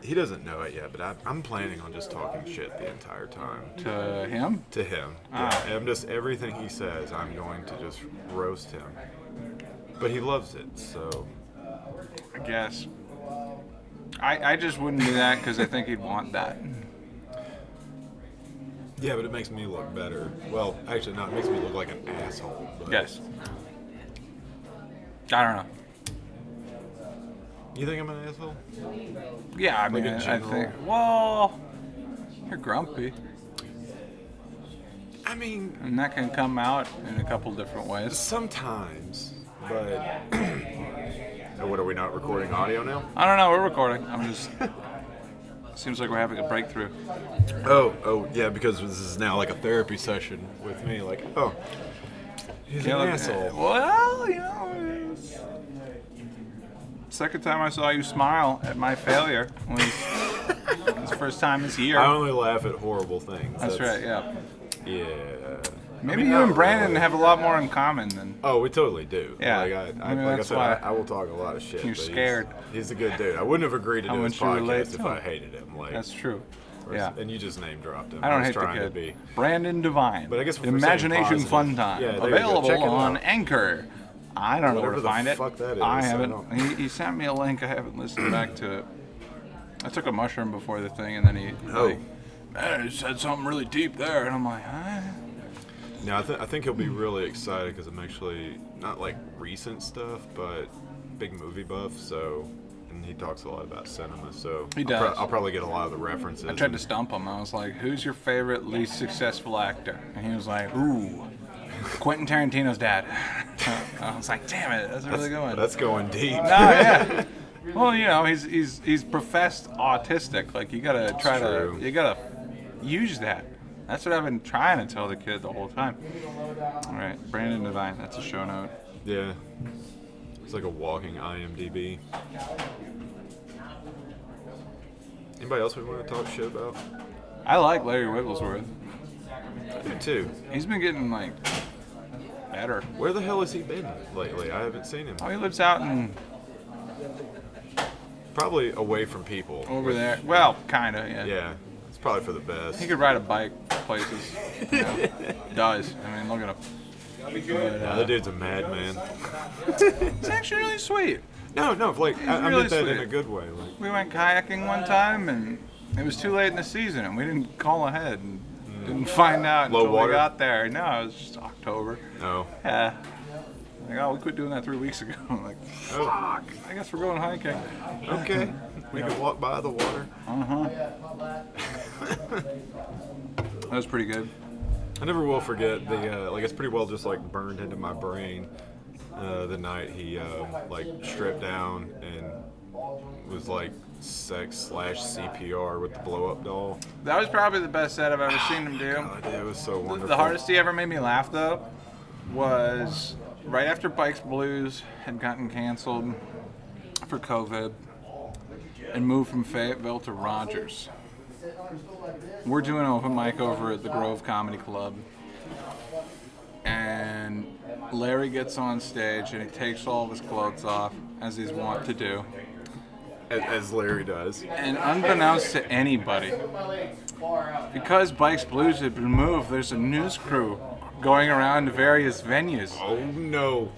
he doesn't know it yet, but I'm planning on just talking shit the entire time. To him? To him. Ah. Yeah, I'm just, everything he says, I'm going to just roast him. But he loves it, so... I guess. I just wouldn't do that because I think he'd want that. Yeah, but it makes me look better. Well, actually, no, it makes me look like an asshole. But Yes. I don't know. You think I'm an asshole? Yeah, I mean, in I general? think. Well, you're grumpy, I mean, and that can come out in a couple different ways. sometimes, but... So what, are we not recording audio now? I don't know. We're recording. I'm just. Seems like we're having a breakthrough. Oh, yeah, because this is now like a therapy session with me. Like, oh, he's an asshole. Well, it's second time I saw you smile at my failure was his first time this year. I only laugh at horrible things. That's right. Yeah. Yeah. Maybe I mean, you not and Brandon really. have a lot more in common than. Oh, we totally do. Yeah. Like, Maybe like I that's said, why I will talk a lot of shit. you're but scared. He's a good dude. I wouldn't have agreed to How do much this you relate podcast to if I him. hated him. Like, That's true. or- Yeah. And you just name dropped him. I don't was hate the trying to kid. be. Brandon Devine. But I guess if we're saying Imagination positive- Fun Time. Yeah, there you go. Available Check it on out. Anchor. I don't know where Whatever to the find it. fuck that is, I I haven't. don't- He sent me a link. I haven't listened back to it. I took a mushroom before the thing, and then he man, he said something really deep there, and I'm like, huh? No, I think he'll be really excited because I'm actually not like recent stuff, but big movie buff. So, and he talks a lot about cinema. So He does. I'll probably get a lot of the references. I tried to stump him. I was like, who's your favorite least successful actor? And he was like, ooh, Quentin Tarantino's dad. I was like, damn it, that's a really good one. That's going deep. No, yeah. Well, he's professed autistic. Like you gotta you gotta use that. That's what I've been trying to tell the kid the whole time. All right, Brandon Devine. That's a show note. Yeah. It's like a walking IMDb. Anybody else we want to talk shit about? I like Larry Wigglesworth. I do too. He's been getting like better. Where the hell has he been lately? I haven't seen him. Oh, he lives out in Probably away from people. over there. Well, kinda. Yeah. Yeah. It's probably for the best. He could ride a bike places. Does. I mean, look at him. Yeah, that dude's a madman. It's actually really sweet. No, like I really meant that in sweet. a good way. Like, We went kayaking one time, and it was too late in the season, and we didn't call ahead, and didn't find out Low until water? we got there. No, it was just October. no. Yeah. Like, oh, we quit doing that 3 weeks ago. I'm like, Oh. fuck. I guess we're going hiking. Okay. We can walk by the water. That was pretty good. I never will forget the like it's pretty well just like burned into my brain the night he like stripped down and was like sex/CPR with the blow up doll. That was probably the best set I've ever seen him do. God, it was so wonderful. The hardest he ever made me laugh, though, was right after Bikes Blues had gotten canceled for COVID. and moved from Fayetteville to Rogers. We're doing an open mic over at the Grove Comedy Club, and Larry gets on stage and he takes all of his clothes off, as he's wont to do. As Larry does. And unbeknownst to anybody, because Bikes Blues had been moved, there's a news crew going around to various venues. Oh no.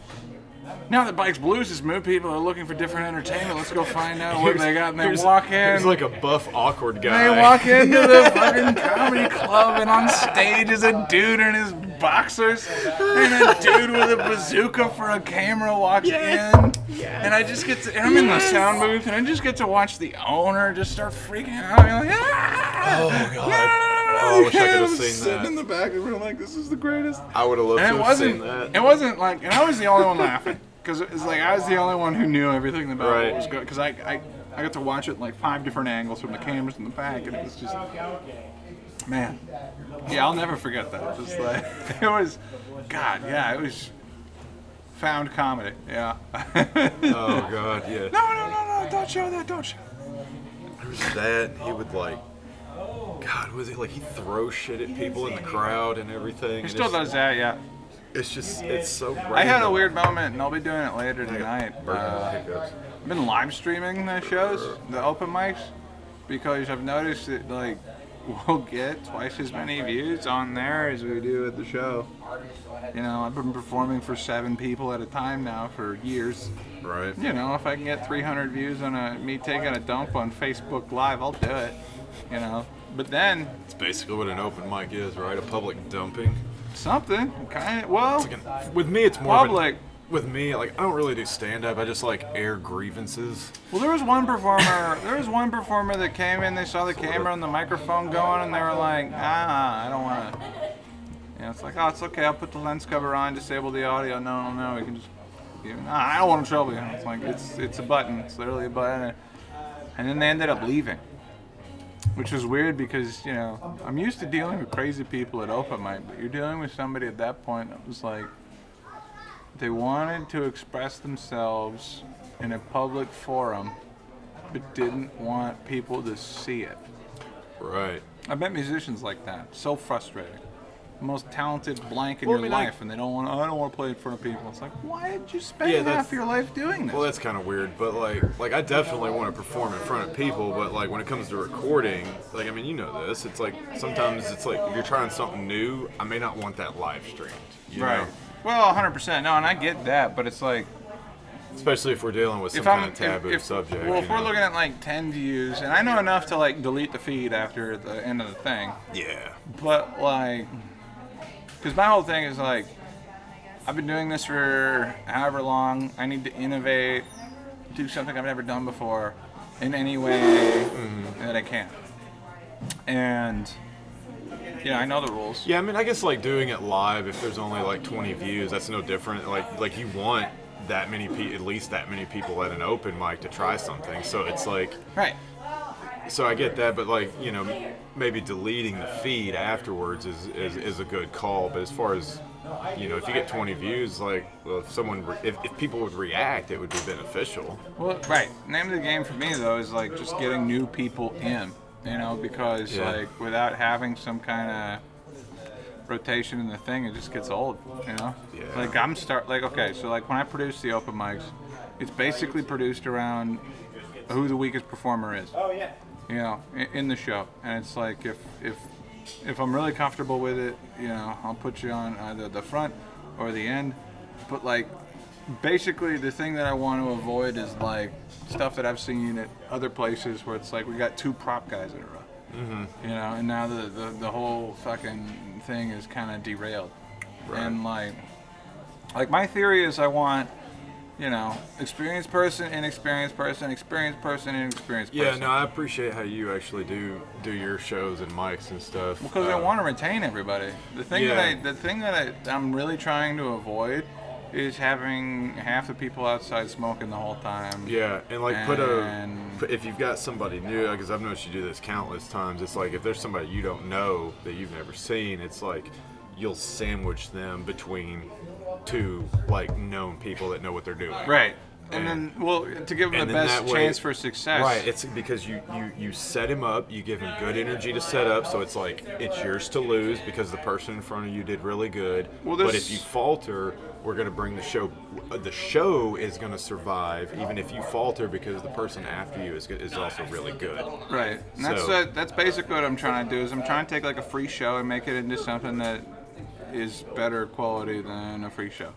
Now that Bikes Blues has moved, people are looking for different entertainment. Let's go find out what they got. And they walk in. He's like a buff, awkward guy. They walk into the fucking comedy club, and on stage is a dude in his boxers, and a dude with a bazooka for a camera walks in. And I just get to, and I'm in the sound booth, and I just get to watch the owner just start freaking out. I'm like, ah! Oh, God. Oh, I wish I could have seen sitting that. in the back, and we're like, this is the greatest. I would have loved And to it have seen wasn't. that. It wasn't like, and I was the only one laughing because it's like I was the only one who knew everything about Right. what was going. Because I got to watch it like 5 different angles from the cameras in the back, and it was just, man, yeah, I'll never forget that. Just like it was, God, yeah, it was found comedy, yeah. Oh, God, yeah. No, don't show that, don't show. There's that. He would like, God, was it like he'd throw shit at people in the crowd and everything? He still does that, yeah. It's just, it's so random. I had a weird moment, and I'll be doing it later tonight. Hiccups. I've been live streaming the shows, the open mics, because I've noticed that like we'll get twice as many views on there as we do at the show. You know, I've been performing for 7 people at a time now for years. Right. You know, if I can get 300 views on me taking a dump on Facebook Live, I'll do it. You know, but then It's basically what an open mic is, right? A public dumping. something kind of well With me, it's more public. With me, like, I don't really do stand-up. I just like air grievances. Well, there was one performer. That came in. They saw the camera and the microphone going, and they were like, I don't want to. You know, it's like, oh, it's okay. I'll put the lens cover on, disable the audio. No, we can just. I don't want to trouble you. It's like it's a button. It's literally a button. And then they ended up leaving, which was weird because I'm used to dealing with crazy people at open mic, but you're dealing with somebody at that point that was like. They wanted to express themselves in a public forum, but didn't want people to see it. Right. I met musicians like that. So frustrating. The most talented blank in Well, your I mean, life, and they don't want. I don't want to play in front of people. It's like, why did you spend Yeah, half your life doing this? Well, that's kind of weird, but like I definitely want to perform in front of people, but like when it comes to recording, like I mean, you know this, it's like sometimes it's like if you're trying something new, I may not want that live streamed. You right. know? Well, 100%. No, and I get that, but it's like. Especially if we're dealing with some kind of taboo subject. Well, if we're looking at like 10 views, and I know enough to like delete the feed after the end of the thing. Yeah. But like, because my whole thing is like, I've been doing this for however long. I need to innovate, do something I've never done before, in any way that I can. And yeah, I know the rules. Yeah, I mean, I guess like doing it live, if there's only like 20 views, that's no different. Like you want that many at least that many people at an open mic to try something. So it's like, Right. so I get that, but like maybe deleting the feed afterwards is a good call. But as far as if you get 20 views, like well, if people would react, it would be beneficial. Well, right. Name of the game for me though is like just getting new people in. Because like without having some kind of rotation in the thing, it just gets old. Yeah. Like okay, so like when I produce the open mics, it's basically produced around who the weakest performer is. Oh yeah. In the show, and it's like if I'm really comfortable with it, I'll put you on either the front or the end. But like basically the thing that I want to avoid is like stuff that I've seen at other places where it's like we got 2 prop guys in a row. And now the whole fucking thing is kind of derailed. Right. And like my theory is I want experienced person, inexperienced person, experienced person, inexperienced person. Yeah, no, I appreciate how you actually do your shows and mics and stuff. Because I want to retain everybody. The thing that I'm really trying to avoid is having half the people outside smoking the whole time. Yeah, and like if you've got somebody new, because I've noticed you do this countless times, it's like if there's somebody you don't know that you've never seen, it's like you'll sandwich them between 2 like known people that know what they're doing. Right. And then, well, to give him and the then best that way- chance for success. Right, it's because you set him up, you give him good energy to set up, so it's like it's yours to lose because the person in front of you did really good. Well, but there's- if you falter, we're going to bring the show. The show is going to survive even if you falter because the person after you is also really good. Right. And that's basically what I'm trying to do. Is I'm trying to take like a free show and make it into something that is better quality than a free show.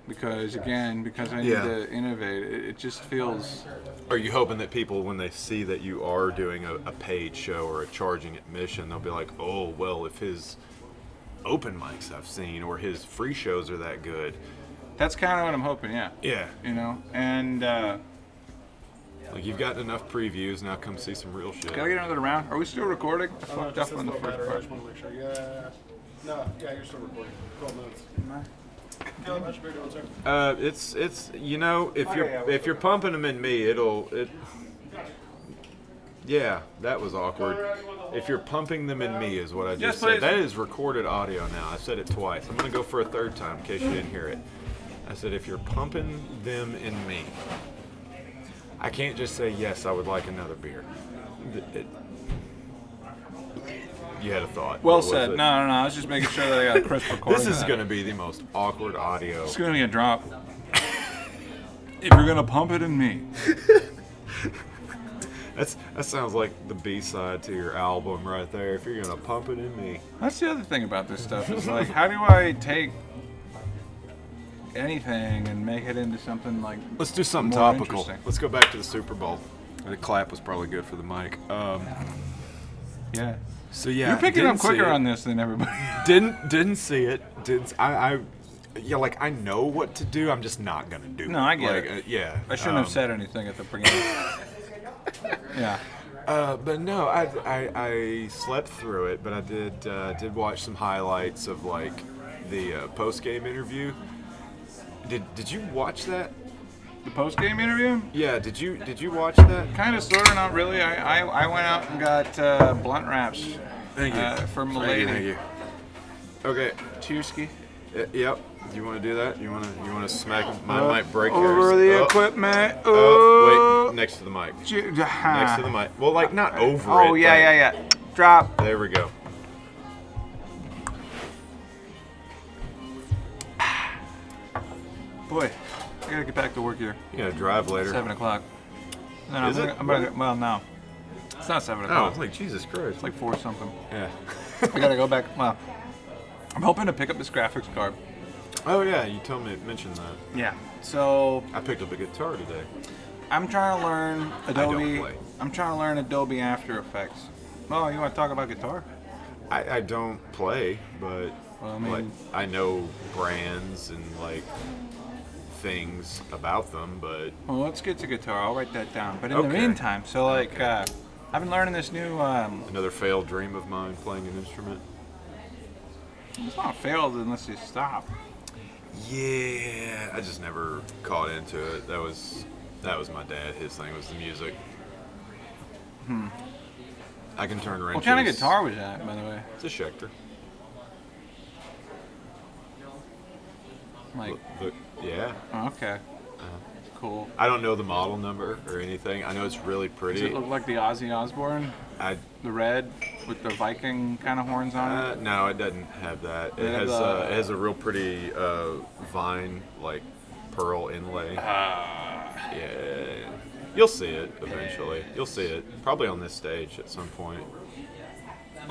Because I need to innovate. It just feels. Are you hoping that people, when they see that you are doing a paid show or a charging admission, they'll be like, oh, well, if his open mics I've seen or his free shows are that good? That's kind of what I'm hoping. Yeah. Yeah. You know, and Like, you've gotten enough previews, now come see some real shit. can I get another round? Are we still recording? I fucked Just up on the says no first battery. I part. just want to make sure. Yeah. No, yeah, you're still recording. 12 minutes. Caleb, how's your beer doing, sir? It's you know, if you're pumping them in me, yeah, that was awkward. If you're pumping them in me is what I just Yes, said. please. That is recorded audio now. I said it twice. I'm gonna go for a third time in case you didn't hear it. I said if you're pumping them in me, I can't just say yes. I would like another beer. You had a thought. Well What was said. it? No. I was just making sure that I got a crisp recording. This is of that. going to be the most awkward audio. It's gonna be a drop. If you're gonna pump it in me. That sounds like the B-side to your album right there. If you're going to pump it in me. That's the other thing about this stuff. Is like, how do I take anything and make it into something like? Let's do something more topical. interesting? Let's go back to the Super Bowl. The clap was probably good for the mic. Yeah. So yeah, You're picking didn't up quicker see it. on this than everybody. Didn't see it. Yeah, like I know what to do. I'm just not gonna do it. No, I get like, it. Yeah. I shouldn't have said anything at the beginning. Yeah. But no, I slept through it. But I did watch some highlights of like the post game interview. Did you watch that? The post game interview? Yeah. Did you watch that? Kind of, sort of, not really. I went out and got blunt wraps. Thank you. For Milady. Thank you. Okay. Cheerski. Yep. Do you want to do that? You want to smack? Mine might break Over yours. the Oh. equipment. Oh, wait. Next to the mic. Next Next to the mic. Well, like not over it. Oh, yeah, like- yeah. Drop. There we go. Boy, I gotta get back to work here. You gotta drive later. 7 o'clock. No, Is it? I'm gonna, well, no. It's not 7 o'clock. Oh, like Jesus Christ. It's like 4 something. Yeah. I gotta go back. Well, I'm hoping to pick up this graphics card. Oh yeah, you told me mentioned that. Yeah. So I picked up a guitar today. I'm trying to learn Adobe. play. I'm trying to learn Adobe After Effects. Oh, you want to talk about guitar? I don't play, but Well, I mean- like I know brands and like things about them, but Well, let's get to guitar. I'll write that down. But in the Okay. meantime, so like, Okay. I've been learning this new. another failed dream of mine playing an instrument. It's not failed unless you stop. Yeah, I just never caught into it. That was my dad. His thing was the music. I can turn wrenches. What kind of guitar was that, by the way? It's a Schecter. Like, Yeah. oh, okay, cool. I don't know the model number or anything. I know it's really Does pretty. it look like the Ozzy Osbourne, I the red with the Viking kind of horns on it? no, it doesn't have that. It It has has, it has a real pretty vine like pearl inlay. Yeah, you'll see it eventually. You'll see it probably on this stage at some point.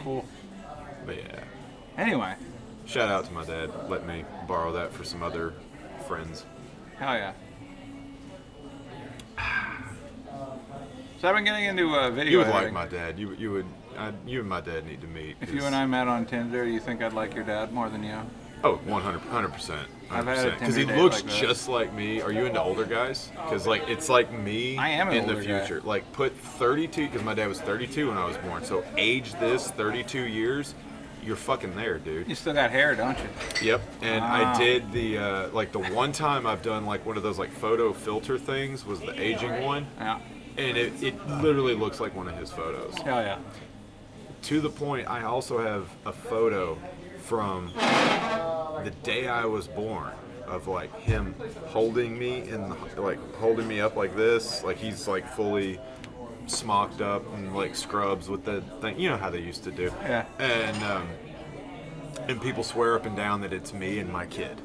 Cool. But yeah, Anyway, shout out to my dad. Let me borrow that for some other friends. hell yeah. So I've been getting into video You would like editing. my dad. You and my dad need to meet. If you and I met on Tinder, you think I'd like your dad more than you? Oh, 100%. I've had a Because he Tinder date looks like that. just like me. Are you into older guys? Because like it's like me I am an in the older guy. future. Like put 32, because my dad was 32 when I was born. So age this 32 years, you're fucking there, dude. You still got hair, don't you? Yep. And Ah. I did the like the one time I've done like one of those like photo filter things was the aging one, Yeah. and it literally looks like one of his photos. Hell yeah. To the point, I also have a photo from the day I was born of like him holding me and like holding me up like this, like he's like fully smocked up and like scrubs with the thing, you know how they used to do. Yeah. And people swear up and down that it's me and my kid.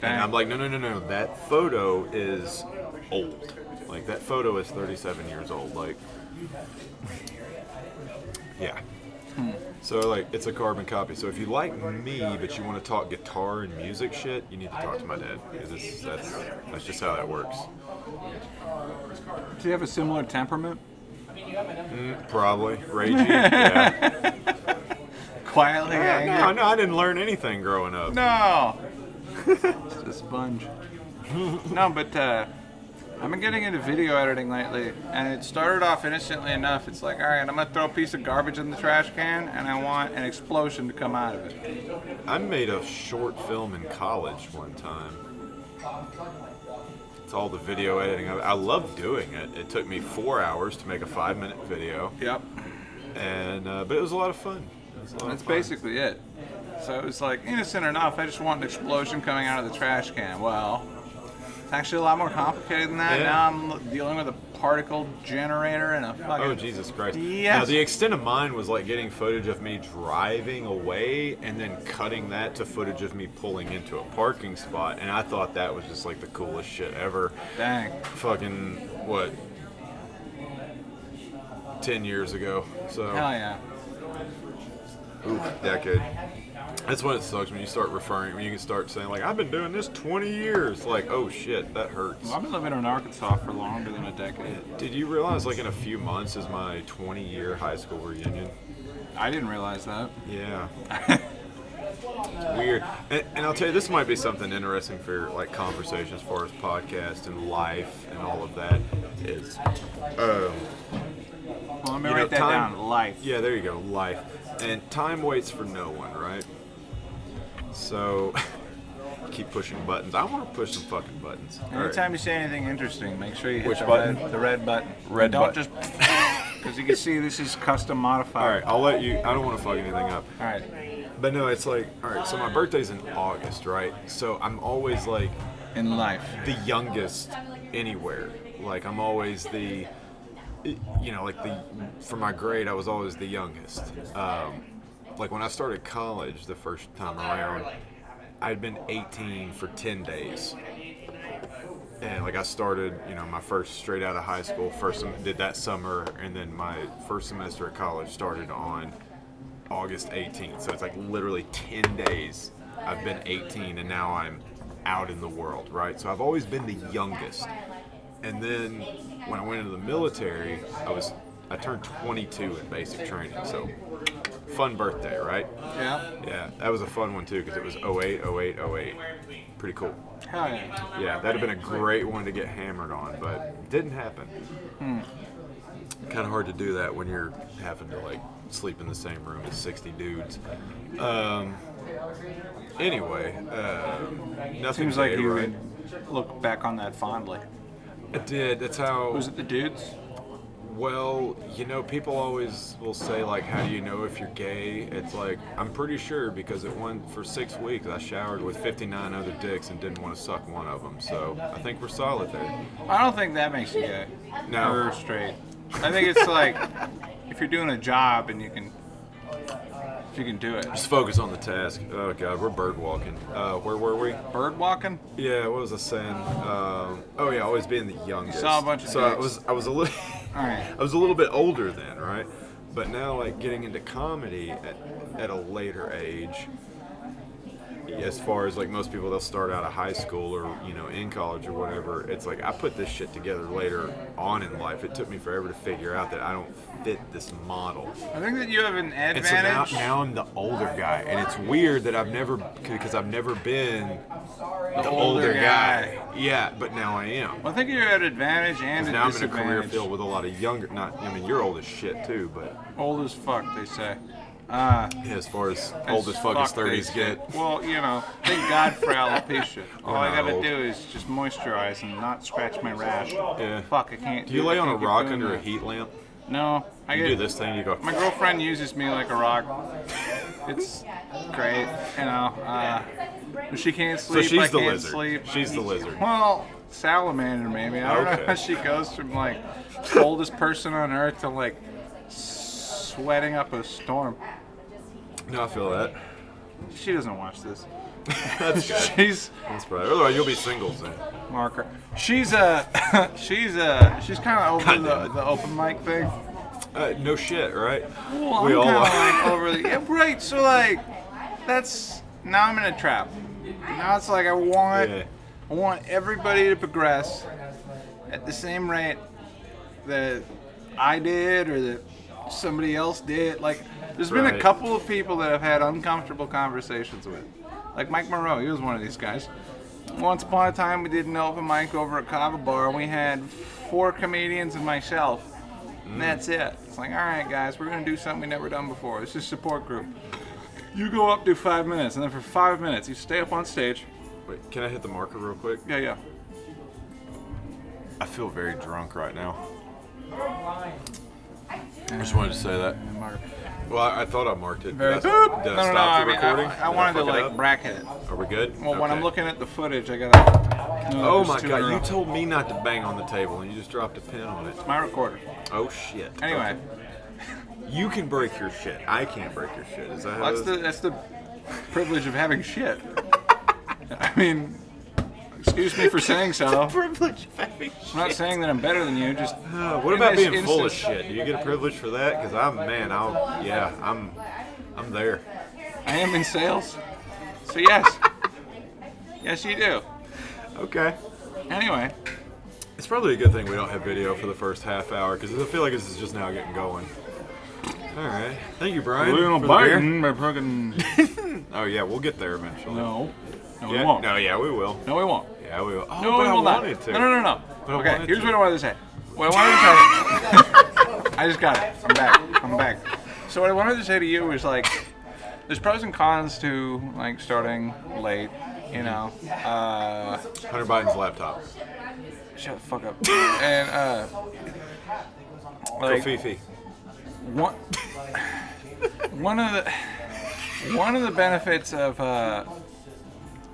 Dang. And I'm like, no, that photo is old. Like that photo is 37 years old. Like, yeah. So like it's a carbon copy. So if you like me but you want to talk guitar and music shit, you need to talk to my dad, because that's just how that works. Do you have a similar temperament? Probably ragey. Yeah. Quietly angry? No, I didn't learn anything growing up. No. Just a sponge. No, but I've been getting into video editing lately, and it started off innocently enough. It's like, all right, I'm gonna throw a piece of garbage in the trash can, and I want an explosion to come out of it. I made a short film in college one time. It's all the video editing. I love doing it. It took me 4 hours to make a 5-minute video. Yep. And but it was a lot of fun. That's basically it. So it was like innocent enough. I just want an explosion coming out of the trash can. Well, it's actually a lot more complicated than that. Yeah. Now I'm dealing with a particle generator and a fucking... Oh, Jesus Christ. Yes. Now, the extent of mine was like getting footage of me driving away and then cutting that to footage of me pulling into a parking spot. And I thought that was just like the coolest shit ever. Dang. Fucking, what, 10 years ago. So, Hell yeah. oof, decade. That's when it sucks, when you start when you can start saying, like, I've been doing this 20 years. Like, oh shit, that hurts. Well, I've been living in Arkansas for longer than a decade. Did you realize, like, in a few months is my 20-year high school reunion? I didn't realize that. Yeah. It's weird. And I'll tell you, this might be something interesting for, like, conversation as far as podcast and life and all of that is, Well, let me you know, write that time- down. Life. yeah, there you go, life. And time waits for no one, right? So, keep pushing buttons. I want to push some fucking buttons. All right. Anytime you say anything interesting, make sure you hit Which the button? red button. Red Don't button. just... Because you can see this is custom modified. All right, I'll let you. I don't want to fuck anything up. All right. But no, it's like, all right, so my birthday's in August, right? So I'm always like In life. the youngest anywhere. Like I'm always the, you know, like for my grade, I was always the youngest. Like when I started college the first time around, I'd been 18 for 10 days. And like I started, you know, my first straight out of high school, did that summer, and then my first semester at college started on August 18th. So it's like literally 10 days I've been 18 and now I'm out in the world, right? So I've always been the youngest. And then when I went into the military, I turned 22 in basic training. So fun birthday, right? Yeah. Yeah, that was a fun one too because it was 08, 08, 08. Pretty cool. Hell yeah. Yeah, that'd have been a great one to get hammered on, but it didn't happen. Kind of hard to do that when you're having to like sleep in the same room as 60 dudes. Anyway, nothing. Seems like today, you right? would look back on that fondly. It did. That's how. Was it the dudes? Well, you know, people always will say, like, how do you know if you're gay? It's like, I'm pretty sure because for 6 weeks I showered with 59 other dicks and didn't want to suck one of them. So I think we're solid there. I don't think that makes you gay. No. Or straight. I think it's like if you're doing a job and if you can do it. Just focus on the task. Oh, God, we're bird walking. Where were we? Bird walking? Yeah, what was I saying? Oh, yeah, always being the youngest. saw a bunch of So dicks. I was a little... All right. I was a little bit older then, right? But now, like, getting into comedy at a later age, as far as, like, most people, they'll start out of high school or, you know, in college or whatever. It's like, I put this shit together later on in life. It took me forever to figure out that I don't fit this model. I think that you have an And so advantage. now I'm the older guy. And it's weird that I've never been the older guy. Yeah, but now I am. Well, I think you're at advantage and a Now I'm in a disadvantage. career field with a lot of younger, you're old as shit too, but Old as fuck, they say. yeah, as far as old as fuck as they 30s say. get. Well, you know, thank God for alopecia. All I not gotta old. do is just moisturize and not scratch my rash. Yeah. Fuck, I can't. Do you lay on a can't keep rock doing under a that. heat lamp? No, I You get. do this thing, you go. My girlfriend uses me like a rock. It's great, you know. She can't So sleep. she's I the can't lizard. sleep. She's the lizard. Well, salamander maybe. I don't know Okay. how she goes from like coldest person on earth to like sweating up a storm. No, I feel that. She doesn't watch this. That's good. She's That's probably. Otherwise, you'll be singles then. marker. She's she's kind of over God damn it. the open mic thing. No shit, right? Well, We I'm all kind of are. like over the yeah, right. So like, that's now I'm in a trap. Now it's like I want everybody to progress at the same rate that I did or that somebody else did. Like, there's been a Right. couple of people that I've had uncomfortable conversations with. Like Mike Moreau, he was one of these guys. Once upon a time, we did an open mic over at Kava Bar, and we had 4 comedians and myself. And that's it. It's like, all right, guys, we're going to do something we've never done before. It's just a support group. You go up, do 5 minutes, and then for 5 minutes, you stay up on stage. Wait, can I hit the marker real quick? Yeah. I feel very drunk right now. I just wanted to say that. Well, I thought I marked it. Very Did I stop the I mean, recording? I Did wanted to fuck it like up? bracket it. Are we good? Well, when I'm Okay. looking at the footage, I gotta. No, Oh there's my 2 in a god, row. you told me not to bang on the table and you just dropped a pin on it. My recorder. Oh shit. Anyway, Okay. You can break your shit. I can't break your shit. Is that how it is? that's the privilege of having shit. I mean, excuse me for saying so. privilege of having shit. I'm not saying that I'm better than you. Just What in about this being full of instance- shit? Do you get a privilege for that? Because I'm there. I am in sales, so yes, yes you do. Okay. Anyway, It's probably a good thing we don't have video for the first half hour because I feel like this is just now getting going. All right. Thank you, Brian. for the beer. by fucking Oh yeah, we'll get there eventually. no, we Yeah, won't. no, yeah, we will. No, we won't. Yeah, we will. Oh, No, but we I will not. wanted to. No. But I Okay, wanted here's to. what I wanted to say. What I wanted to say. I just got it. I'm back. So what I wanted to say to you is like, there's pros and cons to like starting late. You know. Hunter Biden's laptop. Shut the fuck up. And like Fifi. one of the benefits of I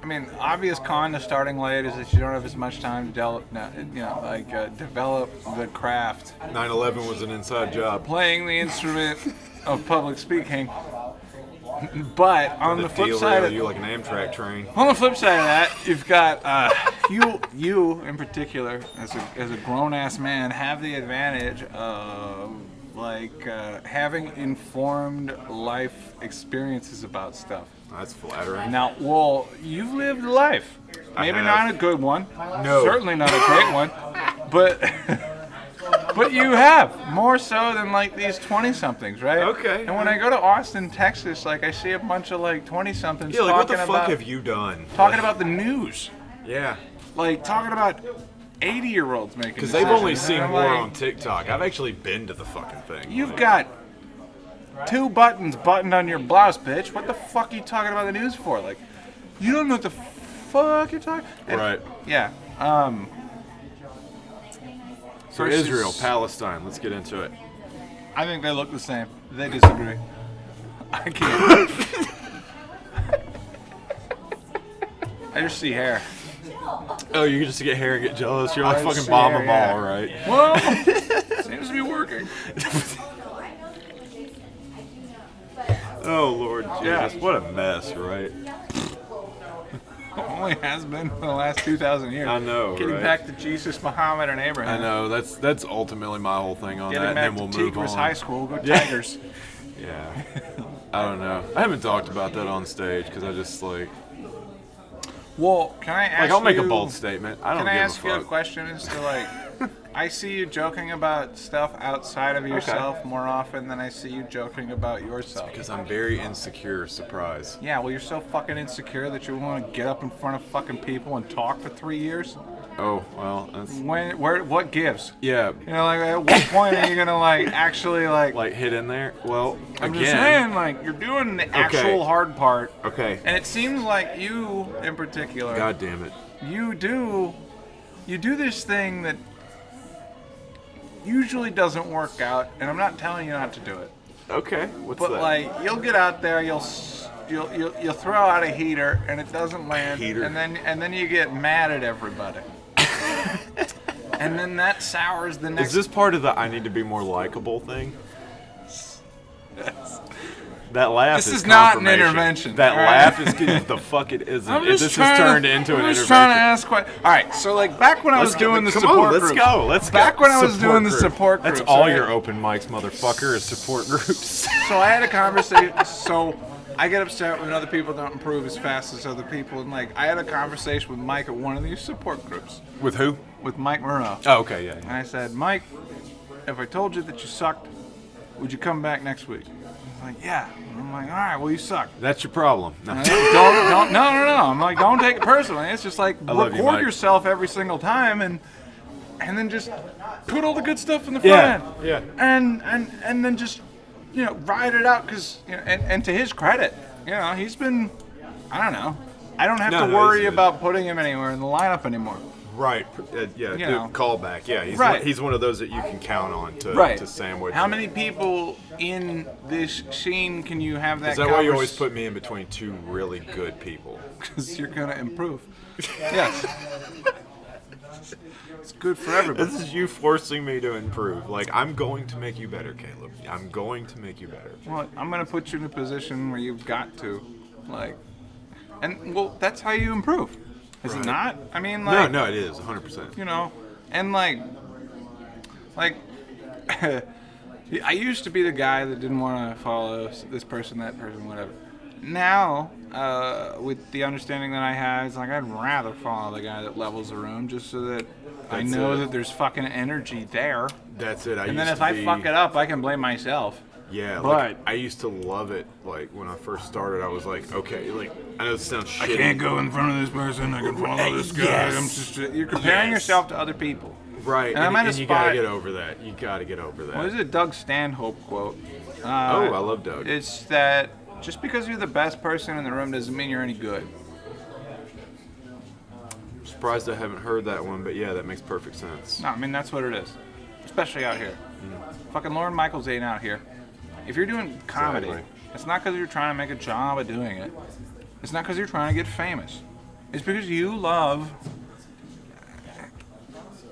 mean, obvious con to starting late is that you don't have as much time to develop the craft. 9/11 was an inside job. Playing the instrument of public speaking. But on the flip side of you like an Amtrak train. on the flip side of that, you've got you in particular, as a grown ass man, have the advantage of having informed life experiences about stuff. That's flattering. Now, well, you've lived a life. Maybe have. not a good one. No. Certainly not a great one. But but you have more so than like these 20-somethings, right? Okay. And when I go to Austin, Texas, like I see a bunch of like 20-somethings Yeah, like what talking the fuck about have you done? talking about the news. Yeah. Like talking about 80-year-olds making Because they've only decisions. seen And I'm more like, on TikTok. I've actually been to the fucking thing. You've Like, got 2 buttons buttoned on your blouse, bitch. What the fuck are you talking about the news for? Like, you don't know what the fuck you're talking. And- Right. Yeah. So versus- Israel, Palestine. Let's get into it. I think they look the same. They disagree. I can't. I just see hair. Oh, you just get hair and get jealous. You're like I fucking see bomb hair, them yeah. all, right? Well, seems to be working. Oh Lord Yeah. Jesus, what a mess, right? Only has been for the last 2,000 years. I know, Getting right? back to Jesus, Muhammad, and Abraham. I know that's ultimately my whole thing on Getting that, back and then to we'll move Tigris on. High School. Go Yeah. Tigers. Yeah, I don't know. I haven't talked about that on stage because I just like Well, can I ask I'll make a you- bold statement. I don't Can I give ask a you fuck. a question? As to like, I see you joking about stuff outside of yourself more often than I see you joking about yourself. Because I'm very insecure. Surprise. Yeah, well, you're so fucking insecure that you want to get up in front of fucking people and talk for 3 years. Oh well, that's What gives? yeah. You know, like at what point are you gonna like actually like? Like hit in there. Well, I'm again. just saying, like you're doing the actual hard part. Okay. And it seems like you, in particular, God damn it. you do this thing that usually doesn't work out, and I'm not telling you not to do it, Okay. What's but that? like you'll get out there, you'll you'll throw out a heater and it doesn't land, Heater. and then you get mad at everybody, and then that sours the next. Is this part of the I need to be more likable thing? That laugh This is is not an confirmation. intervention, That all right? laugh is the fuck it isn't. I'm This just has turned into an I'm just intervention. trying to ask questions. All right, so like back when I was doing the support let's groups. go. Let's back go. when I was Support doing the group. support That's groups. all right? your open mics, motherfucker, is support groups. So I had a conversation. So I get upset when other people don't improve as fast as other people, and like I had a conversation with Mike at one of these support groups With who? with Mike Murrow. Oh, okay, yeah. And I said, Mike, if I told you that you sucked, would you come back next week? He's like, yeah. And I'm like, all right, well, you suck. That's your problem. No. Don't, no. I'm like, don't take it personally. It's just like love you, record Mike. yourself every single time and then just put all the good stuff in the Yeah, front end. yeah. And then just, ride it out because, and to his credit, he's been, I don't know. I don't have to worry he's good. about putting him anywhere in the lineup anymore. Right. Yeah. You know. Callback. Yeah. Right. He's one of those that you can count on to sandwich. How many people in this scene can you have that? Is that why you always put me in between two really good people? Because you're gonna improve. Yes. It's good for everybody. This is you forcing me to improve. Like, I'm going to make you better, Caleb. I'm going to make you better. Well, I'm gonna put you in a position where you've got to, that's how you improve. Is it Right. not? I mean, like. No, it is 100%. And like, I used to be the guy that didn't want to follow this person, that person, whatever. Now, with the understanding that I have, it's like I'd rather follow the guy that levels the room just so that I That's know it. that there's fucking energy there. That's it. And then if I fuck it up, I can blame myself. Yeah, But- like, I used to love it. Like, when I first started, I was like, okay, like, I know this sounds shitty. Go in front of this person. I can follow this guy. Yes. You're comparing Yes. yourself to other people. Right, And I'm at a and you gotta spot- get over that. You gotta get over that. What is it? Doug Stanhope quote. Oh, I love Doug. It's that just because you're the best person in the room doesn't mean you're any good. Surprised I haven't heard that one, but yeah, that makes perfect sense. No, I mean that's what it is, especially out here. Fucking Lauren Michaels ain't out here. If you're doing comedy, Exactly. it's not because you're trying to make a job of doing it. It's not because you're trying to get famous. It's because you love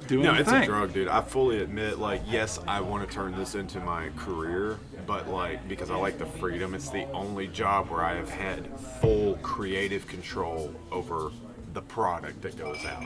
doing No, the it's thing. a drug, dude. I fully admit, like, yes, I want to turn this into my career, but, like, because I like the freedom, it's the only job where I have had full creative control over the product that goes out.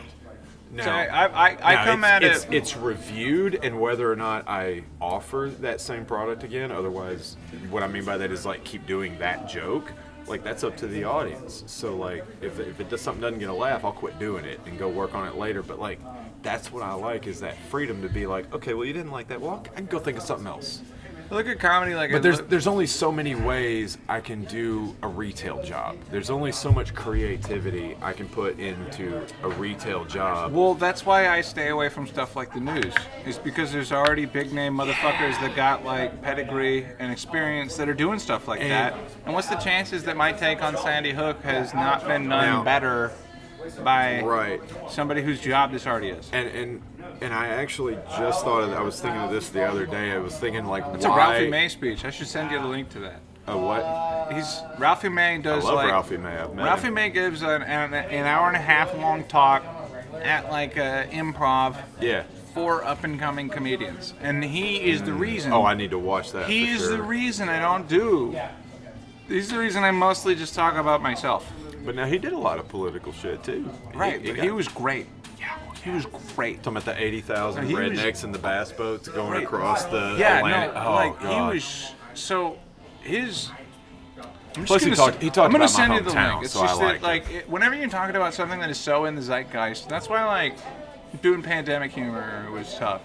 Now, So I come at it. It's reviewed, and whether or not I offer that same product again. Otherwise, what I mean by that is, like, keep doing that joke. Like, that's up to the audience. So, like, if something doesn't get a laugh, I'll quit doing it and go work on it later. But, like, that's what I like, is that freedom to be like, okay, well, you didn't like that. Well, I can go think of something else. Look at comedy like. But there's only so many ways I can do a retail job. There's only so much creativity I can put into a retail job. Well, that's why I stay away from stuff like the news. It's because there's already big name motherfuckers that got like pedigree and experience that are doing stuff like that. And what's the chances that my take on Sandy Hook has not been done Now- better by Right. somebody whose job this already is? And I actually just thought of, I was thinking of this the other day. I was thinking, like, It's a why Ralphie May speech. I should send you the link to that. a what? Ralphie May I does love like Ralphie May. I've met Ralphie him. May gives an hour and a half long talk at like improv Yeah. for up and coming comedians, and he is the reason. Oh, I need to watch that. He for is sure. the reason I don't do. He's the reason I mostly just talk about myself. But now he did a lot of political shit too. Right, but he was great. Yeah, he was great. talking about the 80,000 He was- rednecks and the bass boats going Right. across the Yeah, Atlantic. no, Oh, like God. he was so his. I'm Plus, he gonna talked- s- he talked I'm gonna about my send you the hometown, link. It's so I just that, liked it. whenever you're talking about something that is so in the zeitgeist, that's why like doing pandemic humor was tough.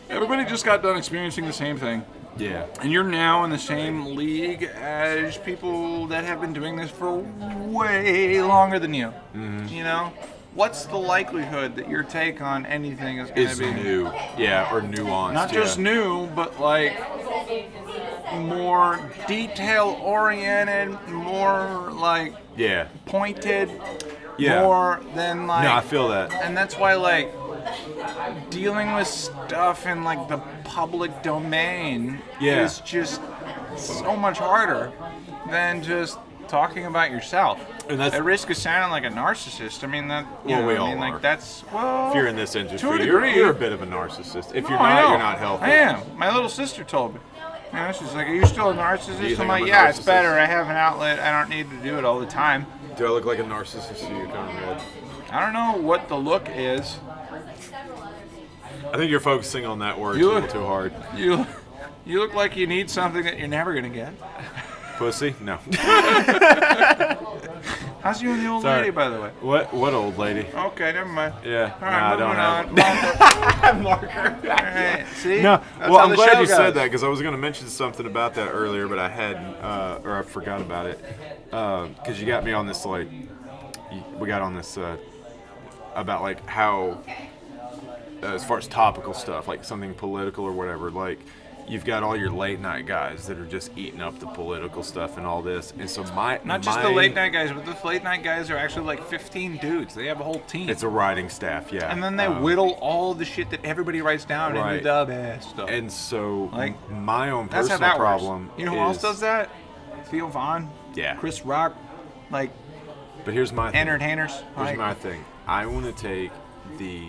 Everybody just got done experiencing the same thing. Yeah. And you're now in the same league as people that have been doing this for way longer than you. Mm-hmm. You know? What's the likelihood that your take on anything is going Is to be new. Yeah, or nuanced. not just yeah. new, but like more detail oriented, more like Yeah. pointed, Yeah. more than like. No, I feel that. And that's why like dealing with stuff in like the public domain Yeah. is just so much harder than just talking about yourself. And that's At risk of sounding like a narcissist. I mean that. You Well, know, we I all mean, are. like that's well. if you're in this to a industry, degree. you're a bit of a narcissist. If you're No, I not, know. you're not healthy. I am. My little sister told me. You know, she's like, "Are you still a narcissist?" Do you I'm think like, I'm a "Yeah, it's narcissist? better. I have an outlet. I don't need to do it all the time." Do I look like a narcissist to you, Conrad? I don't know what the look is. I think you're focusing on that word You a look- little too hard. You look like you need something that you're never gonna get. Pussy? No. How's you and the old Sorry. lady, by the way? What old lady? Okay, never mind. Yeah. All right, I don't moving have on. marker. All right, see? No, That's well, how I'm the glad show you said goes. that because I was going to mention something about that earlier, but I hadn't, or I forgot about it. Because you got me on this, like, we got on this about, like, how, as far as topical stuff, like something political or whatever, like, you've got all your late night guys that are just eating up the political stuff and all this. And so Not just the late night guys, but the late night guys are actually like 15 dudes. They have a whole team. It's a writing staff, yeah. And then they whittle all the shit that everybody writes down Right. into the best stuff. And so Like, my own That's how personal that problem works. You know who is, else does that? Theo Vaughn. Yeah. Chris Rock. Like, But here's my thing. entertainers. Here's Like, my thing. I want to take the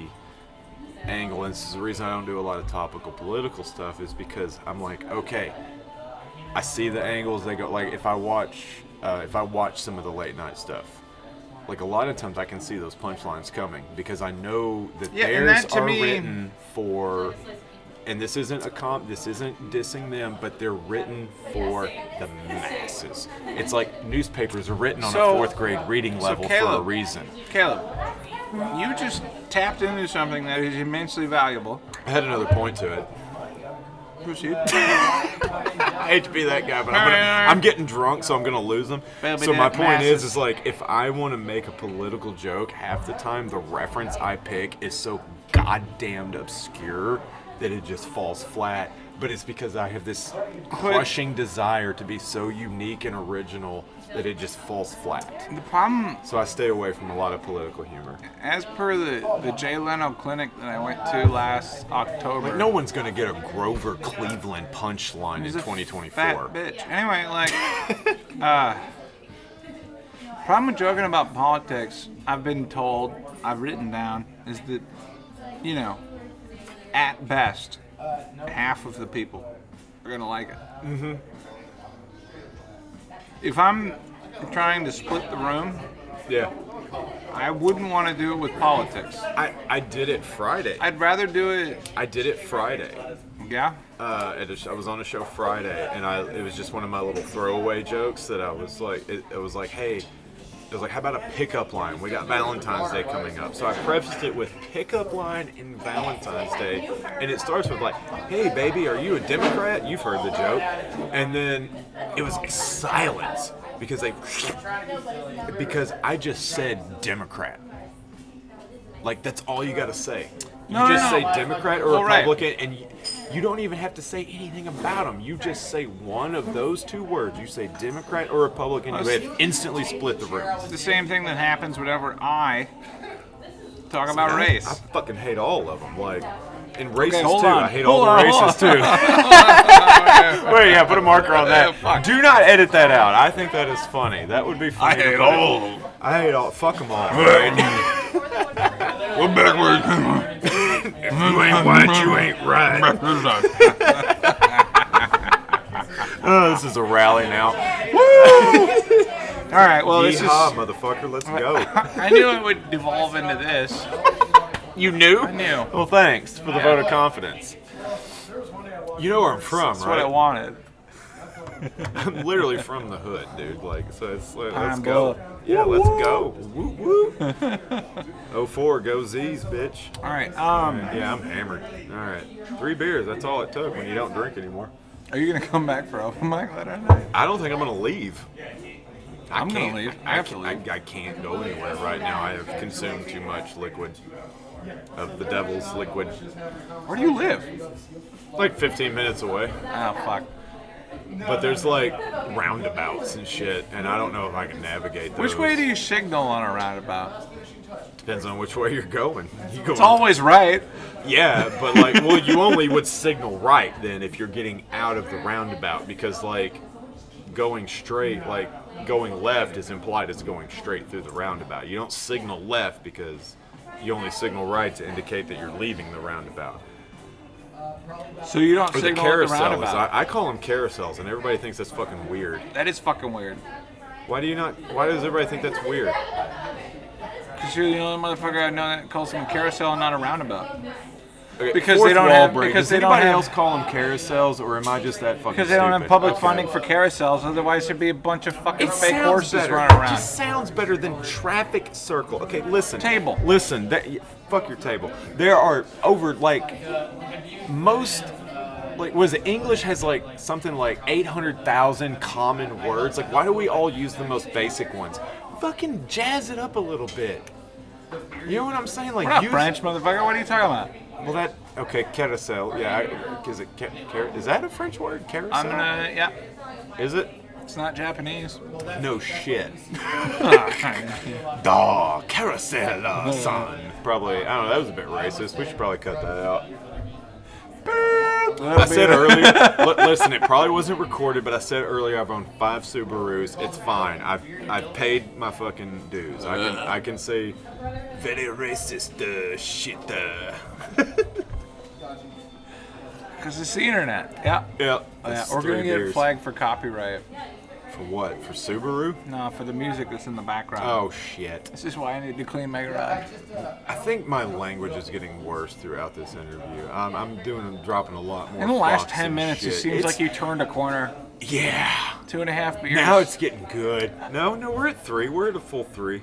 angle, and this is the reason I don't do a lot of topical political stuff, is because I'm like, okay, I see the angles they go. Like if I watch some of the late night stuff, like a lot of times I can see those punchlines coming because I know that Yeah, and theirs that to are me- written for. And this isn't this isn't dissing them, but they're written for the masses. It's like newspapers are written on So- a fourth grade reading level for a Caleb- reason. Caleb, you just tapped into something that is immensely valuable. I had another point to it. Proceed. I hate to be that guy, but Alright. I'm getting drunk, so I'm gonna lose them. Baby So my dick point masses. is like if I want to make a political joke, half the time the reference I pick is so goddamn obscure that it just falls flat. But it's because I have this crushing desire to be so unique and original that it just falls flat. The problem, So I stay away from a lot of political humor. as per the Jay Leno clinic that I went to last October. Like no one's gonna get a Grover Cleveland punchline in He's a 2024. Fat bitch. Anyway, like, problem with joking about politics, I've been told, I've written down, is that, you know, at best, half of the people are gonna like it. Mm-hmm. If I'm trying to split the room, Yeah. I wouldn't want to do it with politics. I did it Friday. I'd rather do it, I did it Friday. yeah. I was on a show Friday, and it was just one of my little throwaway jokes that I was like, it was like, hey, it was like, how about a pickup line? We got Valentine's Day coming up. So I prefaced it with pickup line in Valentine's Day, and it starts with like, hey, baby, are you a Democrat? You've heard the joke. And then it was silence because I just said Democrat. Like, that's all you got to say. You No, just no, say no. Democrat or Well, right. Republican, and you don't even have to say anything about them. You just say one of those two words. You say Democrat or Republican, you have instantly split the room. It's the same thing that happens whenever I talk about race. I fucking hate all of them. Like, and races hold too. on. I hate Hold all the on, hold races too. Wait, yeah, put a marker on that. Fuck. Do not edit that out. I think that is funny. That would be funny. I hate to put all in. of them. I hate all. Fuck them all. We're backwards. If you ain't white, you ain't right. Oh, this is a rally now. All right, well, this is. Yeehaw, motherfucker. Let's go. I knew it would devolve into this. You knew? I knew. Well, thanks for the vote of confidence. You know where I'm from, That's right? what I wanted. I'm literally from the hood, dude. Like, so it's like, let's Pine go. Bluff. Yeah, let's go. Woo woo. 04, go Z's, bitch. All right. Yeah, I'm hammered. All right, 3 beers. That's all it took when you don't drink anymore. Are you gonna come back for open mic later tonight? I don't think I'm gonna leave. I'm gonna can't- leave. I have to leave. I can't go anywhere right now. I have consumed too much liquid. Of the devil's liquid. Where do you live? Like 15 minutes away. Oh fuck. But there's like roundabouts and shit, and I don't know if I can navigate those. Which way do you signal on a roundabout? Depends on which way you're going. You go. It's always right. Yeah, but like, well, you only would signal right then if you're getting out of the roundabout because like going straight, like going left is implied as going straight through the roundabout. You don't signal left because you only signal right to indicate that you're leaving the roundabout. So you don't Or the signal at the carousels. roundabout. I call them carousels, and everybody thinks that's fucking weird. That is fucking weird. Why does everybody think that's weird? Because you're the only motherfucker I know that calls them a carousel and not a roundabout. Okay, Because fourth they don't wall have- break. because Does they don't anybody have- else call them carousels, or am I just that fucking Because they don't have stupid? public Okay. funding for carousels, otherwise there'd be a bunch of fucking It fake sounds horses better. running It around. just sounds better than traffic circle. Okay, listen. Table. Listen. Fuck your table. There are over most. Like, was it English has like something like 800,000 common words? Like, why do we all use the most basic ones? Fucking jazz it up a little bit. You know what I'm saying? Like, We're not use, French, motherfucker. What are you talking about? Well, okay, carousel. Yeah, is that a French word? Carousel? I'm gonna, yeah. Is it? It's not Japanese. No shit. Oh, Dog, carousel, son. Probably, I don't know, that was a bit racist. We should probably cut that out. I said earlier, listen, it probably wasn't recorded, but I said earlier I've owned 5 Subarus. It's fine. I've paid my fucking dues. I can say very racist shit. Because it's the internet. Yeah. Yeah. Oh, yeah. it's We're gonna 3 get beers. flagged for copyright. For what? For Subaru? No, for the music that's in the background. Oh shit. This is why I need to clean my garage. I think my language is getting worse throughout this interview. I'm dropping a lot more. In the last fucks 10 and minutes, it shit. seems like you turned a corner. Yeah. 2.5 beers. Now it's getting good. No, we're at 3. We're at a full 3.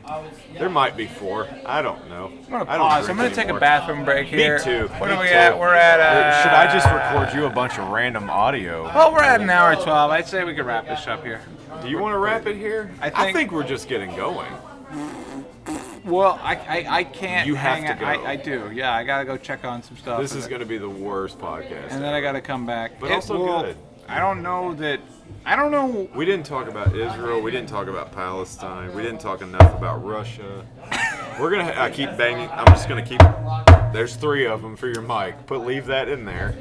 There might be 4. I don't know. I'm gonna I don't pause. drink I'm gonna take a anymore. bathroom break here. Me too. What Me are we too. at? We're at. Should I just record you a bunch of random audio? Well, we're at an hour 12. I'd say we could wrap this up here. Do you want to wrap it here? I think we're just getting going. Well, I can't. You have hang to out. go. I do. Yeah, I gotta go check on some stuff. This is going to be the worst podcast. And then I gotta come back. But also good. I don't know that. I don't know. We didn't talk about Israel. We didn't talk about Palestine. We didn't talk enough about Russia. We're gonna. I keep banging. I'm just gonna keep. There's 3 of them for your mic. Leave that in there.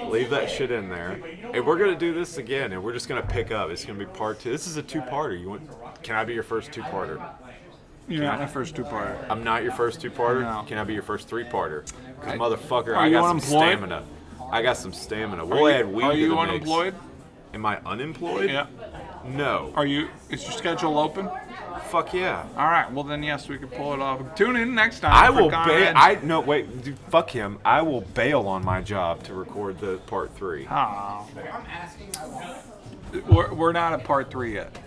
Leave that shit in there. And we're gonna do this again, and we're just gonna pick up. It's gonna be part 2. This is a 2-parter. Can I be your first 2-parter? You're not my first 2-parter. I'm not your first 2-parter. No. Can I be your first 3-parter? Because motherfucker, Are I you got some unemployed? stamina. I got some stamina. We'll add weed Are to you the unemployed? mix. Am I unemployed? Yeah. No. Are you? Is your schedule open? Fuck yeah. All right. Well, then yes, we can pull it off. Tune in next time. I for will bail. Conrad. No, wait. Dude, fuck him. I will bail on my job to record the part 3. Oh. We're not at part 3 yet.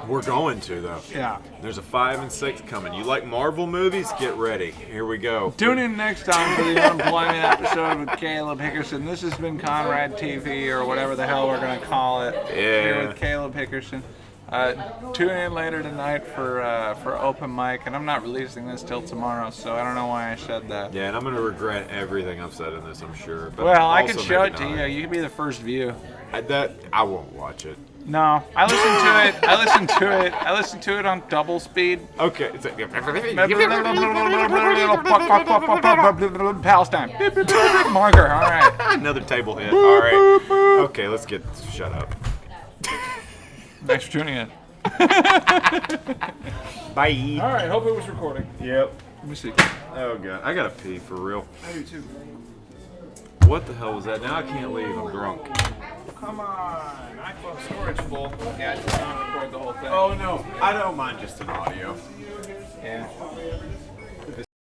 We're going to though. Yeah. There's a 5 and 6 coming. You like Marvel movies? Get ready. Here we go. Tune in next time for the unemployment episode with Caleb Hickerson. This has been Conrad TV or whatever the hell we're gonna call it. Here with Caleb Hickerson. Tune in later tonight for open mic, and I'm not releasing this till tomorrow, so I don't know why I said that. Yeah, and I'm gonna regret everything I've said in this, I'm sure. But Well, I also can show it maybe to not. you. You can be the first view. I won't watch it. No, I listened to it. I listened to it on double speed. Okay. Palestine. Marker. All right. Another table hit. All right. Okay, let's get. Shut up. Thanks for tuning in. Bye. All right. Hope it was recording. Yep. Let me see. Oh god, I gotta pee for real. I do too. What the hell was that? Now I can't leave. I'm drunk. Come on. iPhone storage full. Yeah, I did not record the whole thing. Oh no, I don't mind just an audio. Yeah.